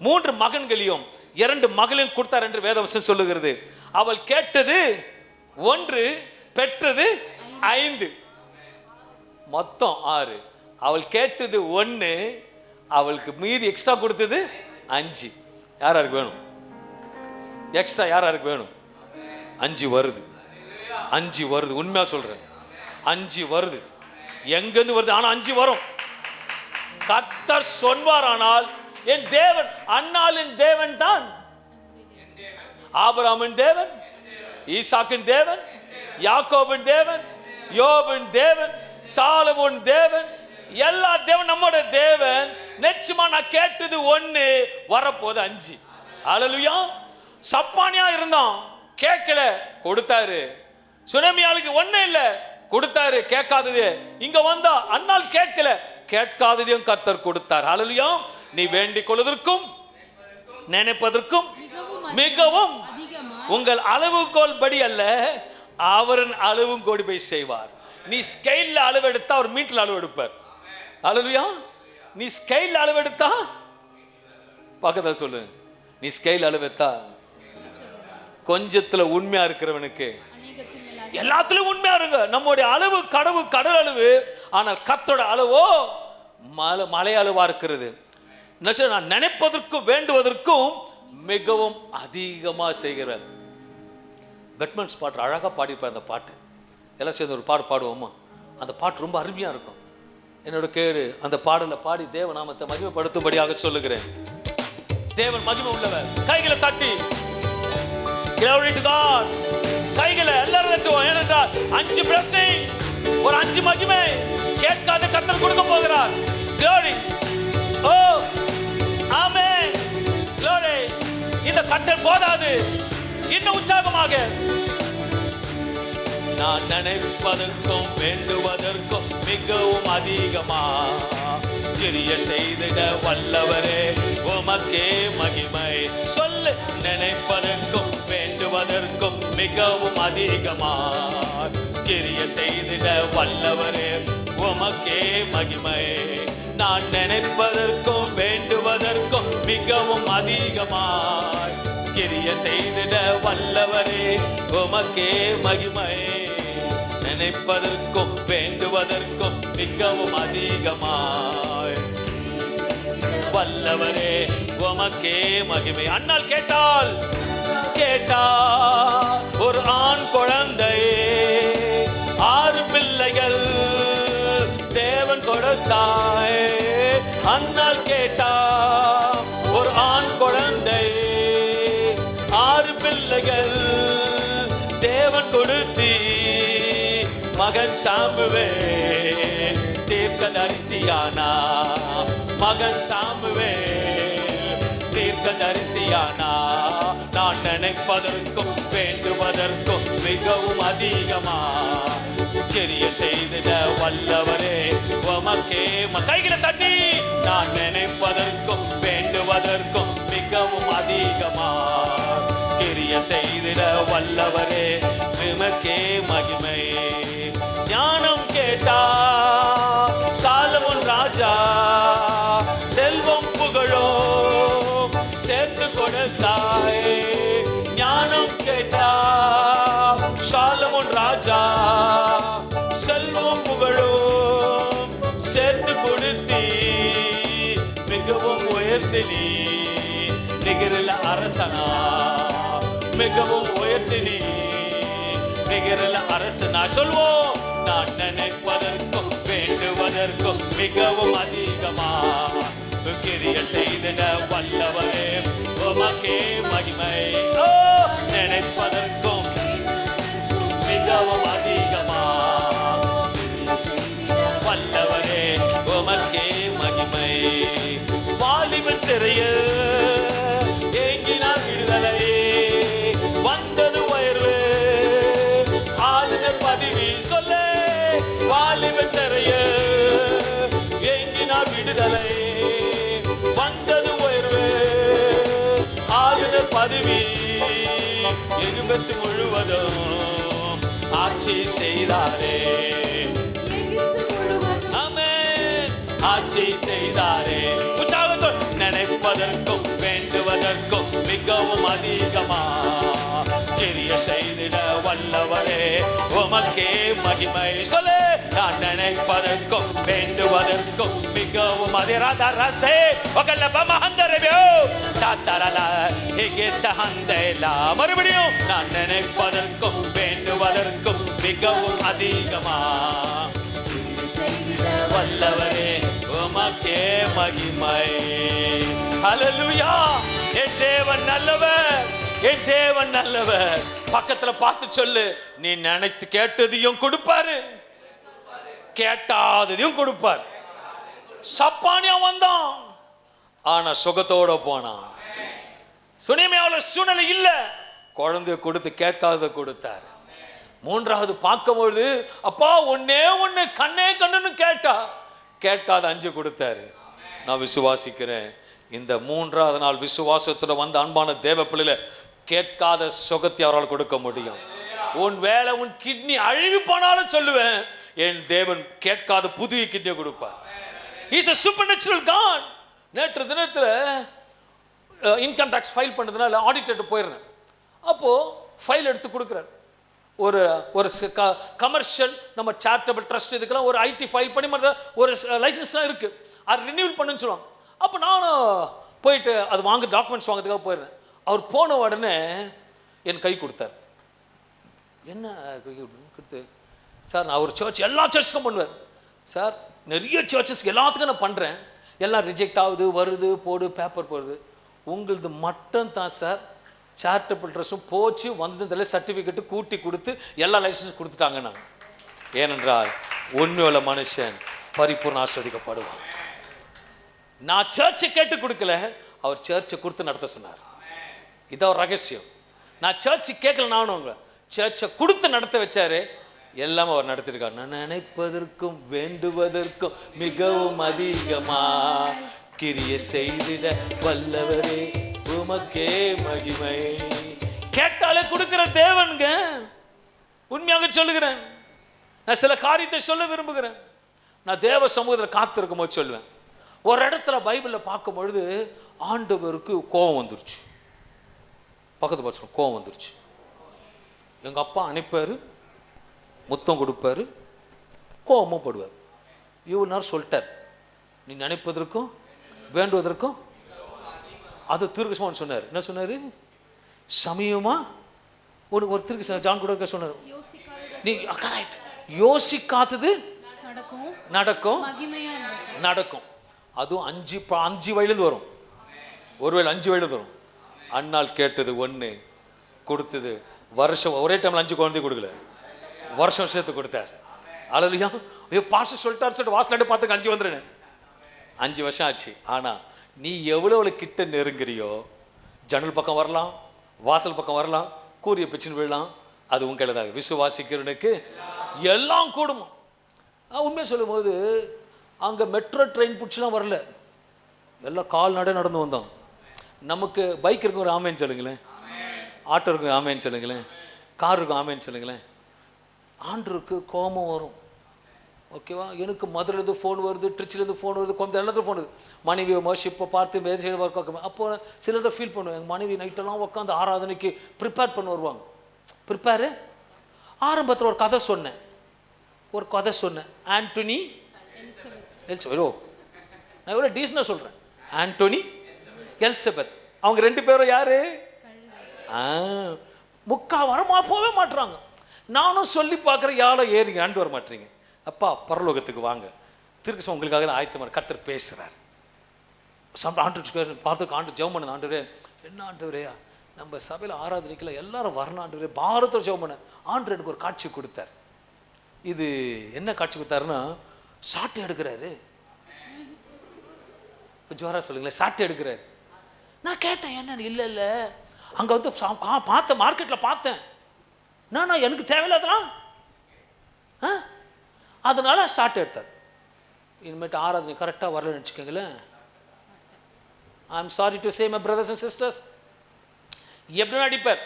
3 மகன்களையும் 2 மகளையும் கொடுத்தார் என்று வேதவசனம் சொல்லுகிறது. அவள் கேட்டது 1, பெற்றது 5, மொத்தம் 6. அவள் கேட்டது 1, அவளுக்கு மீறி எக்ஸ்ட்ரா கொடுத்தது 5. யாருக்கு வேணும் எக்ஸ்ட்ரா? யாருக்கு வேணும்? 5 வருது, 5 வருது. உண்மையா சொல்றேன், 5 வருது. எங்கிருந்து வருது? ஆனா 5 வரும். கர்த்தர் சொன்னாரானால், என் தேவன் அன்னாளின் தேவன் தான், ஆபிரகாமின் தேவன், ஈசாக்கின் தேவன், யாக்கோபின் தேவன், யோபின் தேவன், சாலமோன் தேவன், எல்லா தேவன் நம்மோட தேவன். நிச்சயமா நான் கேட்டது 1, வரப்போது 5. ஹல்லேலூயா. சப்பானியா இருந்தான், கேட்கல, கொடுத்தாரு. சுனமியாளுக்கு 1 இல்ல, கொடுத்தாரு, கேட்காதது. இங்க வந்தா அன்னாள் கேட்கல, கேட்காததையும் கர்த்தர் கொடுத்தார். ஹல்லேலூயா. நீ வேண்டிக் கொள்வதற்கும் நினைப்பதற்கும் மிகவும் உங்கள் அளவுகோல் படி அல்ல, அவரின் அளவும் கோடி போய் செய்வார். நீ ஸ்கேல்ல அளவெடுத்தா அவர் மீட்டர்ல அளவெடுப்பார். ஹல்லேலூயா. நீ ஸ்கேல்ல அளவெடுத்தா, பக்கத்துல சொல்லு, நீ ஸ்கேல் அளவெடுத்தா, கொஞ்சத்துல உண்மையா இருக்கிறவனுக்கு எல்லாத்துலயும் உண்மையா இருங்க. நம்முடைய அளவு கடல் அளவு, ஆனால் கர்த்தரோட அளவோ மலை அளவா இருக்கிறது. நான் நினைப்பதற்கும் வேண்டுவதற்கும் மிகவும் அதிகமா செய்கிறார். பெட்மன்ஸ் பாட்டு அழகா பாடிப்பார். அந்த பாட்டு எல்லாம் சேர்ந்து ஒரு பாடு பாடுவோமா? அந்த பாட்டு ரொம்ப அருமையா இருக்கும். என்னோட கேடு அந்த பாடலை பாடி தேவ நாமத்தை மகிமைப்படுத்தும்படியாக சொல்லுகிறேன். தேவன் மகிமை உள்ளவர். கைகளை தட்டி glory to God. கைகளை எல்லாரும் தட்டுவோம். ஏனென்றால் 5 blessing, ஒரு 5 மகிமை கேட்காத கர்த்தர் கொடுக்க போகிறார். glory. oh amen. glory. இந்த கர்த்தர் போதாது, இன்னும் உற்சாகமாக நான் நினைப்பதற்கும் வேண்டுவதற்கும் மிகவும் அதிகமா சிறிய செய்திட வல்லவரே, உமக்கே மகிமை. சொல்லு, நினைப்பதற்கும் வேண்டுவதற்கும் மிகவும் அதிகமா சிறிய செய்திட வல்லவரே, உமக்கே மகிமை. நான் நினைப்பதற்கும் வேண்டுவதற்கும் மிகவும் அதிகமாய் கிரிய செய்திட வல்லவரே, உமக்கே மகிமை. நினைப்பதற்கும் வேண்டுவதற்கும் மிகவும் அதிகமாய் வல்லவரே, உமக்கே மகிமை. அண்ணால் கேட்டால் ஒரு ஆண் குழந்தை, 6 பிள்ளைகள் தேவன் கொடுத்தாய். அண்ணால் கேட்டா ஒரு ஆண் குழந்தை, 6 பிள்ளைகள் தேவன் கொடுத்தி. மகன் சாமுவேல் தீர்க்கதரிசியானா, மகன் சாமுவேல் தீர்க்கதரிசியானா. நான் நினைப்பதற்கும் வேண்டுவதற்கும் மிகவும் அதிகமா கிரிய செய்திட வல்லவரே உமக்கே. கைகளை தட்டி, நான் நினைப்பதற்கும் வேண்டுவதற்கும் மிகவும் அதிகமா கிரிய செய்திட வல்லவரே உமக்கே மகிமை. ஞானம் கேட்டா சாலமோன் ராஜா, செல்வம் புகழும் சேர்த்து கொடுத்தாய். ஞானம் கேட்டா சாலமோன் ராஜா, செல்வம் புகழும் சேர்த்து கொடுத்தி. மிகவும் உயர்த்தி நீ நிகரில் அரசனா, மிகவும் உயர்த்தி நீ நிகரில் அரசனா. சொல்வோம், நான் நினைப்பதற்கும் வேண்டுவதற்கும் மிகவும் அதிகமா கிரிய செய்திட வல்லவரே உமக்கே மகிமை. நினைப்பதற்கும் மிகவும் அதிகமா வல்லவரே உமக்கே மகிமை. வாலிபன் சிறையில் ஏங்கினார் விடுதலை, வந்தது உயர்வு ஆளுநர் பதவி. சொல்ல, வாலிபன் சிறையில் ஏங்கினார் விடுதலை, வந்தது உயர்வு ஆளுநர் பதவி. எகிப்து முழுவதும் ஆட்சி செய்தாரே, ஆமென், ஆட்சி செய்தாரே. உற்சாகத்தோடு நினைப்பதற்கும் வேண்டுவதற்கும் மிகவும் அதிகமா கிரிய செய்திட வல்லவரே உமக்கே மகிமை. சொல்லு, நான் நினைப்பதற்கும் வேண்டுவதற்கும் மிகவும் அதிராதரசே ஒகல்ல பமஹந்தரபியோ சாத்தரல ஹிகேத்த ஹந்தேலா. மறுபடியும், நான் நினைப்பதற்கும் வேண்டுவதற்கும் மிகவும் அதிகமா வல்லவரே உமக்கே மகிமை. ஹல்லேலூயா. என் தேவன் நல்லவர், என் தேவன் நல்லவர். பக்கத்துல பார்த்து சொல்லு, நீ நினைத்து கேட்டதையும் கொடுப்பாரு, கேட்டாததையும் கொடுப்பார். சப்பானியா வந்தான், ஆனா சுகத்தோட போனான். சுனிமையால சூழ்நிலை இல்ல, குழந்தைய கொடுத்து கேட்காத கொடுத்தார். 3வது பார்க்கும்போது, அப்பா ஒன்னே ஒண்ணு கண்ணே கண்ணுன்னு கேட்டா, கேட்காத 5 கொடுத்தாரு. நான் விசுவாசிக்கிறேன், இந்த 3வது நாள் விசுவாசத்துல வந்த அன்பான தேவ பிள்ளைல கேட்காத சுகத்தை அவரால் கொடுக்க முடியும். உன் வேலை, உன் கிட்னி அழுகி போனாலும் சொல்லுவேன், என் தேவன் கேட்காத புதிய கிட்னியை கொடுப்பார். He's a supernatural God. நேற்று தினத்துல இன்கம் டாக்ஸ் ஃபைல் பண்ணதுனால ஆடிட்டர் போயிருந்தேன். அப்போ ஃபைல் எடுத்து கொடுக்குறாரு. ஒரு கமர்ஷியல், நம்ம சேரிட்டபிள் ட்ரஸ்ட், இதுக்கெல்லாம் ஒரு ஐடி ஃபைல் பண்ணி ஒரு லைசன்ஸ்லாம் இருக்கு, அது ரினியூவல் பண்ணுன்னு சொல்லுவாங்க. அப்போ நானும் போயிட்டு அது டாக்குமெண்ட்ஸ் வாங்கிறதுக்காக போயிருந்தேன். அவர் போன உடனே என் கை கொடுத்தார். என்ன கொடுத்து, சார் நான் ஒரு சர்ச், எல்லா சர்ச்சுக்கும் பண்ணுவேன் சார், நிறைய சர்ச்சஸ்க்கு எல்லாத்துக்கும் நான் பண்ணுறேன், எல்லாம் ரிஜெக்ட் ஆகுது, வருது, போடு, பேப்பர் போடுது. உங்களது மட்டும் தான் சார் சேரிட்டபிள் ட்ரஸ்ட்டும் போச்சு, வந்ததில் சர்டிஃபிகேட்டு கூட்டி கொடுத்து எல்லா லைசன்ஸ் கொடுத்துட்டாங்க. நான் ஏனென்றால் உண்மையுள்ள மனுஷன் பரிபூர்ண ஆஸ்வதிக்கப்படுவான். நான் சர்ச்சை கேட்டு கொடுக்கல, அவர் சர்ச்சை கொடுத்து நடத்த சொன்னார். இதான் ஒரு ரகசியம். நான் சர்ச்சை கேட்கல, நானும் உங்களை சர்ச்சை கொடுத்து நடத்த வச்சாரு. எல்லாமே அவர் நடத்திருக்கார். நான் நினைப்பதற்கும் வேண்டுவதற்கும் மிகவும் அதிகமா கிரிய செய்திட வல்லவரே உமக்கே மகிமை. கேட்டாலே கொடுக்கிற தேவனுங்க. உண்மையாக சொல்லுகிறேன், நான் சில காரியத்தை சொல்ல விரும்புகிறேன். நான் தேவ சமூகத்தில் காத்திருக்கும் போது சொல்லுவேன். ஒரு இடத்துல பைபிளில் பார்க்கும் பொழுது ஆண்டவருக்கு கோபம் வந்துருச்சு. பக்கத்து பார்த்து கோபம் வந்துருச்சு. எங்கள் அப்பா அனுப்பார், முத்தம் கொடுப்பார், கோபமும் படுவார். இவ்வளோ நேரம் சொல்லிட்டார், நீ நினைப்பதற்கும் வேண்டுவதற்கும் அது தீர்க்கதரிசனம் சொன்னார். என்ன சொன்னார்? சமயமா ஒரு தீர்க்கதரிசனம் ஜான் கூட சொன்னார், நீ கரெக்ட், யோசிக்காதது நடக்கும் நடக்கும். அதுவும் 5 வயதுலேருந்து வரும். ஒருவேளை 5 வயதுலேருந்து வரும். அண்ணால் கேட்டது 1, கொடுத்தது வருஷம். ஒரே டைமில் 5 குழந்தை கொடுக்கல, வருஷம் வருஷத்துக்கு கொடுத்தார். அல்லையா? ஐயோ பாஸ்டர் சொல்லிட்டார் சொல்லிட்டு வாசலாண்டு பார்த்துக்க 5 வந்துடுன்னு 5 வருஷம் ஆச்சு. ஆனால் நீ எவ்வளோ கிட்ட நெருங்குறியோ, ஜன்னல் பக்கம் வரலாம், வாசல் பக்கம் வரலாம், கூறிய பிச்சின்னு விழலாம், அது உன் கையில் தான். விசுவாசிக்கிறவனுக்கு எல்லாம் கூடும். உண்மையை சொல்லும்போது அங்கே மெட்ரோ ட்ரெயின் பிடிச்சலாம் வரல, எல்லாம் கால்நடை நடந்து வந்தோம். நமக்கு பைக் இருக்கும் ஒரு ஆமேன்னு சொல்லுங்களேன், ஆட்டோ இருக்கும் ஆமேன்னு சொல்லுங்களேன், கார் இருக்கும் ஆமேன்னு சொல்லுங்களேன். ஆண்டருக்கு கோபம் வரும். ஓகேவா? எனக்கு மதுரையிலேருந்து ஃபோன் வருது, திருச்சிலேருந்து ஃபோன் வருது, கொஞ்சம் எல்லாத்துக்கும் ஃபோன் வருது. மனைவி வர்ஷிப்பை பார்த்து மேதேஷ் ஒர்க். அப்போ சிலதை ஃபீல் பண்ணுவேன். எங்கள் மனைவி நைட்டெல்லாம் உட்காந்து ஆராதனைக்கு ப்ரிப்பேர் பண்ண வருவாங்க. ப்ரிப்பேரு ஆரம்பத்தில் ஒரு கதை சொன்னேன். ஆண்டனி எலிசபெத். நான் எவ்வளோ டீசனாக சொல்கிறேன். ஆண்டனி எலிசபெத், அவங்க 2 பேரும் யாரு? வரமா போகவே மாட்டுறாங்க. நானும் சொல்லி பார்க்குறேன், யாரோ ஏறிங்க ஆண்டு வர மாட்டீங்க. அப்பா பரலோகத்துக்கு வாங்க, திருக்கசம் உங்களுக்காக தான் ஆயத்தமாக கர்த்தர் பேசுகிறார். பார்த்து ஆண்டு ஜெபம் பண்ண. ஆண்டவரே, என்ன ஆண்டவரே, நம்ம சபையில் ஆராதனைக்கில் எல்லாரும் வரணும் ஆண்டவரே, பாரதத்தில் ஜெபம் பண்ண. ஆண்டு எனக்கு ஒரு காட்சி கொடுத்தார். இது என்ன காட்சி கொடுத்தாருன்னா, சாட்டை எடுக்கிறாரு. ஜோரா சொல்லுங்களேன், சாட்டை எடுக்கிறாரு. நான் கேட்டேன், என்ன? இல்லை அங்கே வந்து பார்த்தேன், மார்க்கெட்டில் பார்த்தேன். நான் எனக்கு தேவையில்லாதலாம் அதனால சாட்டை எடுத்தார். இனிமேட்டு ஆராதனை கரெக்டாக வரலன்னு வச்சுக்கோங்களேன். I am sorry to say my brothers and sisters, எப்படின்னு அடிப்பார்,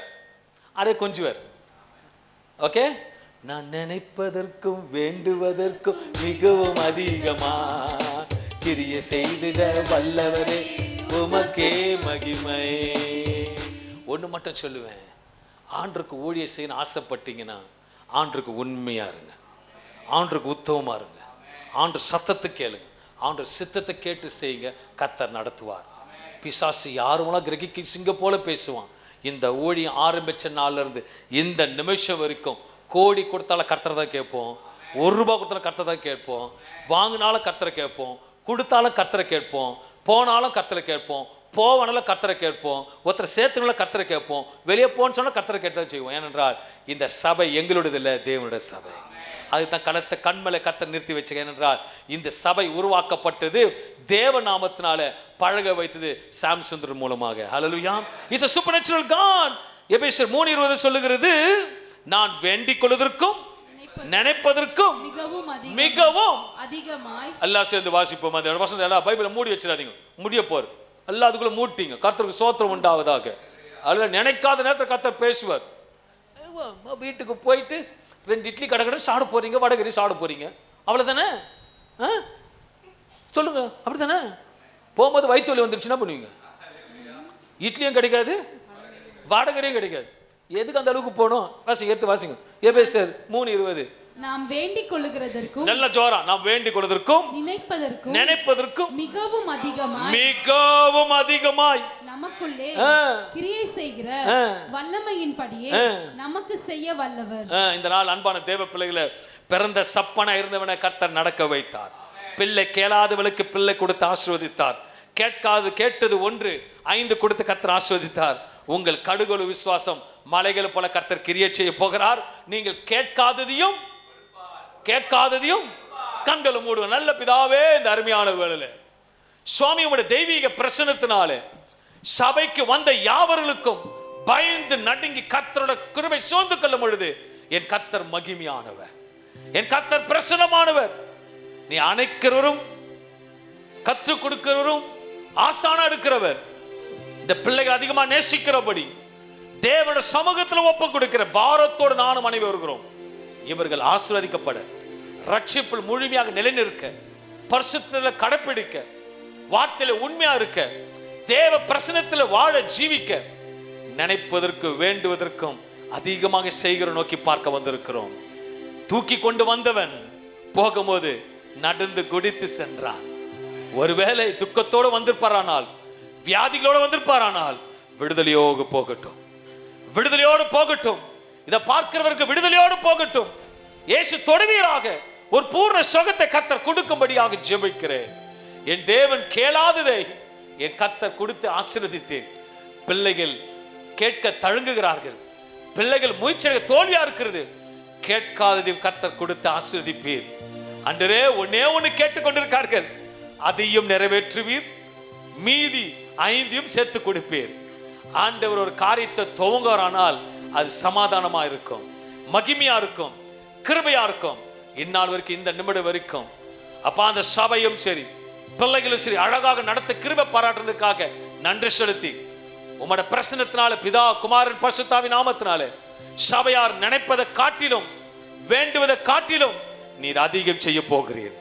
அதே கொஞ்சுவார். ஓகே, நான் நினைப்பதற்கும் வேண்டுவதற்கும் மிகவும் அதிகமா கிரிய செய்திட வல்லவரே உமக்கே மகிமை. ஒன்று மட்டும் சொல்லுவேன், ஆண்டருக்கு ஊழியம் செய்யணும்னு ஆசைப்பட்டீங்கன்னா ஆண்டருக்கு உண்மையாக இருங்க, ஆண்டருக்கு உத்தமமாக இருங்க, ஆண்டு சத்தத்தை கேளுங்க, ஆண்டு சித்தத்தை கேட்டு செய்யுங்க, கர்த்தர் நடத்துவார். பிசாசு யாருமெல்லாம் கிரகிக்கு சிங்க போல பேசுவான். இந்த ஊழியம் ஆரம்பித்த நாள்லேருந்து இந்த நிமிஷம் வரைக்கும் கோடி கொடுத்தாலும் கர்த்தரை தான் கேட்போம், 1 ரூபா கொடுத்தாலும் கர்த்தரை தான் கேட்போம், வாங்கினாலும் கர்த்தரை கேட்போம், கொடுத்தாலும் கர்த்தரை கேட்போம், போனாலும் கர்த்தரை கேட்போம், போவனாலும் கர்த்தரை கேட்போம், ஒருத்தர் சேர்த்துனாலும் கர்த்தரை கேட்போம், வெளியே போன்னு சொன்னால் கர்த்தரை கேட்டு செய்வோம். ஏனென்றால் இந்த சபை எங்களுடையது இல்லை, தேவனுடைய சபை. அதுதான் கலத்தை கண்மலை கர்த்தர் நிறுத்தி வச்சுக்க. ஏனென்றால் இந்த சபை உருவாக்கப்பட்டது தேவ நாமத்தினால, பழக வைத்தது சாம்சுந்தர் மூலமாக. ஹல்லேலூயா, இஸ் a supernatural God. எபேசியர் 3:20 சொல்லுகிறது, நான் வேண்டிக் கொள்வதற்கும் நினைப்பதற்கும் மிகவும் அதிகமாய். எல்லாம் சேர்ந்து வாசிப்போம். அந்த வசனம் எல்லாம் பைபிளை மூடி வச்சிடாதீங்க, முடிய போர் எல்லாம் அதுக்குள்ள மூட்டிங்க. கர்த்தருக்கு ஸ்தோத்திரம் உண்டாவதாக. அதில் நினைக்காத நேரத்தில் கர்த்தர் பேசுவார். வீட்டுக்கு போயிட்டு 2 இட்லி கடை சாப்பிட போறீங்க, வடகரி சாப்பிட போறீங்க, அவ்வளோதானே? சொல்லுங்க, அப்படித்தானே? போகும்போது வயிற்று வலி வந்துருச்சுன்னா பண்ணுவீங்க, இட்லியும் கிடைக்காது, வடகரியும் கிடைக்காது. எதுக்கு அந்த அளவுக்கு போகணும்? வாசிங்க, எடுத்து வாசிங்க. எபேசியர் 3:20. நாம் வேண்டிக் கொள்ளுகிறதற்கும், நல்ல ஜோரா, நாம் வேண்டிக் கொள்வதற்கும் நினைப்பதற்கும் மிகவும் அதிகமாய் நமக்குள்ளே கிரியை செய்கிற வல்லமையின்படியே நமக்கு செய்ய வல்லவர். இந்த நாள் அன்பான தேவ பிள்ளைகளை, பிறந்த சப்பனா இருந்தவனை கர்த்தர் நடக்க வைத்தார். பிள்ளை கேளாதவளுக்கு பிள்ளை கொடுத்து ஆசீர்வதித்தார். கேட்டது 1, 5 கொடுத்து கர்த்தர் ஆசீர்வதித்தார். உங்கள் கடுகொலு விசுவாசம் மலைகள் போல கர்த்தர் கிரியை செய்ய போகிறார். நீங்கள் கேட்காததையும் கண்களை மூடுவோம். நல்ல பிதாவே, இந்த அருமையான வேளையில சுவாமி உம்முடைய தெய்வீக பிரசன்னத்தினாலே சபைக்கு வந்த யாவர்களுக்கும் பயந்து நடுங்கி கர்த்தரோட கிருபை சூழ்ந்து கொள்ளும் பொழுது, என் கர்த்தர் மகிமையானவர், என் கர்த்தர் பிரசன்னமானவர். நீ அணைக்கிறவரும் கற்றுக் கொடுக்கிறவரும் ஆசானா இருக்கிறவர். இந்த பிள்ளைகள் அதிகமா நேசிக்கிறபடி தேவனுடைய சமூகத்தில் ஒப்பு கொடுக்கிற பாரத்தோடு நானும் மனைவி வருகிறோம். இவர்கள் ஆசீர்வதிக்கப்பட, ரட்சிப்பில் முழுமையாக நிலைநிற்க, பரிசுத்தத்தில் கடைப்பிடிக்க, வார்த்தையில உண்மையா இருக்க, தேவ பிரசன்னத்தில் வாழ ஜீவிக்க, நினைப்பதற்கு வேண்டுவதற்கும் அதிகமாக செய்கிற நோக்கி பார்க்க வந்திருக்கிறோம். தூக்கி கொண்டு வந்தவன் போகும்போது நடந்து குடித்து சென்றான். ஒருவேளை துக்கத்தோடு வந்திருப்பாரானால் வியாதிகளோடு வந்திருப்பாரானால் விடுதலையோடு போகட்டும், விடுதலையோடு போகட்டும். இதை பார்க்கிறவருக்கு விடுதலையோடு போகட்டும். இயேசு தொடுவீராக ஒரு பூர்ண சுகத்தை கர்த்தர் கொடுக்கும்படியாக ஜெபிக்கிறேன். என் தேவன் கேளாததை என் கர்த்தர் கொடுத்து ஆசீர்வதித்தேன். பிள்ளைகள் கேட்க தழுங்குகிறார்கள், பிள்ளைகள் முயற்சியாக தோல்வியா இருக்கிறது, கேட்காததையும் கர்த்தர் கொடுத்து ஆசீர்வதிப்பீர். அன்றே ஒன்னே ஒன்று கேட்டுக்கொண்டிருக்கார்கள், அதையும் நிறைவேற்றுவீர், மீதி 5 சேர்த்து கொடுப்பீர். ஆண்டவர் ஒரு காரியத்தை துவங்குறானால் அது சமாதானமா இருக்கும், மகிமையா இருக்கும், கிருபையா இருக்கும். இந்நாள் வரைக்கும், இந்த நிமிடம் வரைக்கும் அப்பா அந்த சபையும் சரி பிள்ளைகளும் சரி அழகாக நடத்த கிருபை பாராட்டுறதுக்காக நன்றி செலுத்தி உம்மோட பிரசன்னத்தினால பிதா குமாரன் பரிசுத்தாவின் நாமத்தினாலே சபையார் நினைப்பதை காட்டிலும் வேண்டுவதை காட்டிலும் நீர் அதிகம் செய்ய போகிறீர்.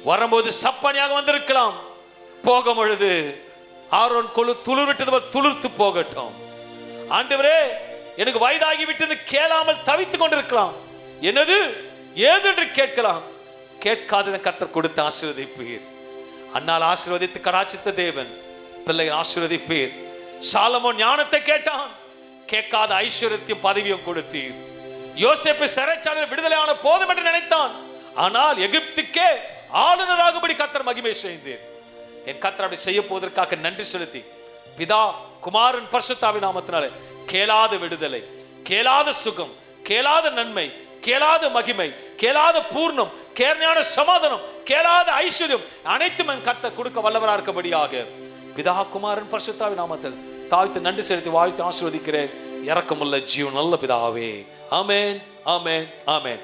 வரும்போது சப்பனியாக வந்திருக்கலாம், போகும் பொழுது ஆரோன் கொழு துளிர்விட்டது துளிர்த்து போகட்டும். ஆண்டவரே எனக்கு வயதாகி விட்டது கேளாமல் தவித்துக் கொண்டிருக்கலாம், என்னது ஏது என்று கேட்கலாம், கேட்காததை கர்த்தர் கொடுத்து ஆசீர்வதிப்பீர். அன்னால் ஆசீர்வதித்து கடாட்சித்த தேவன் பிள்ளைகள் ஆசீர்வதிப்பீர். சாலமோன் ஞானத்தை கேட்டான், கேட்காத ஐஸ்வர்யத்தையும் பதவியும் கொடுத்தீர். யோசேப்பு சிறைச்சாலையில் விடுதலையான போதும் என்று நினைத்தான், ஆனால் எகிப்துக்கே ஆளுநராகும்படி கர்த்தர் மகிமை செய்தீர். என் கர்த்தர் அப்படி செய்ய போவதற்காக நன்றி செலுத்தி பிதா குமாரன் பரிசுத்தாவின் நாமத்தினாலே கேளாத விடுதலை, கேளாத சுகம், கேளாத நன்மை, கேளாத மகிமை, கேளாத பூர்ணம், கேர்ஞான சமாதானம், கேளாத ஐஸ்வர்யம் அனைத்தும் என் கர்த்தர் கொடுக்க வல்லவராக இருக்கபடியாக பிதா குமாரன் பரிசுத்தாவின் நாமத்தில் தாழ்த்து நன்றி செலுத்தி வாழ்த்து ஆசீர்வதிக்கிறேன். இரக்கமுள்ள ஜீவன் நல்ல பிதாவே. ஆமென், ஆமென், ஆமென்.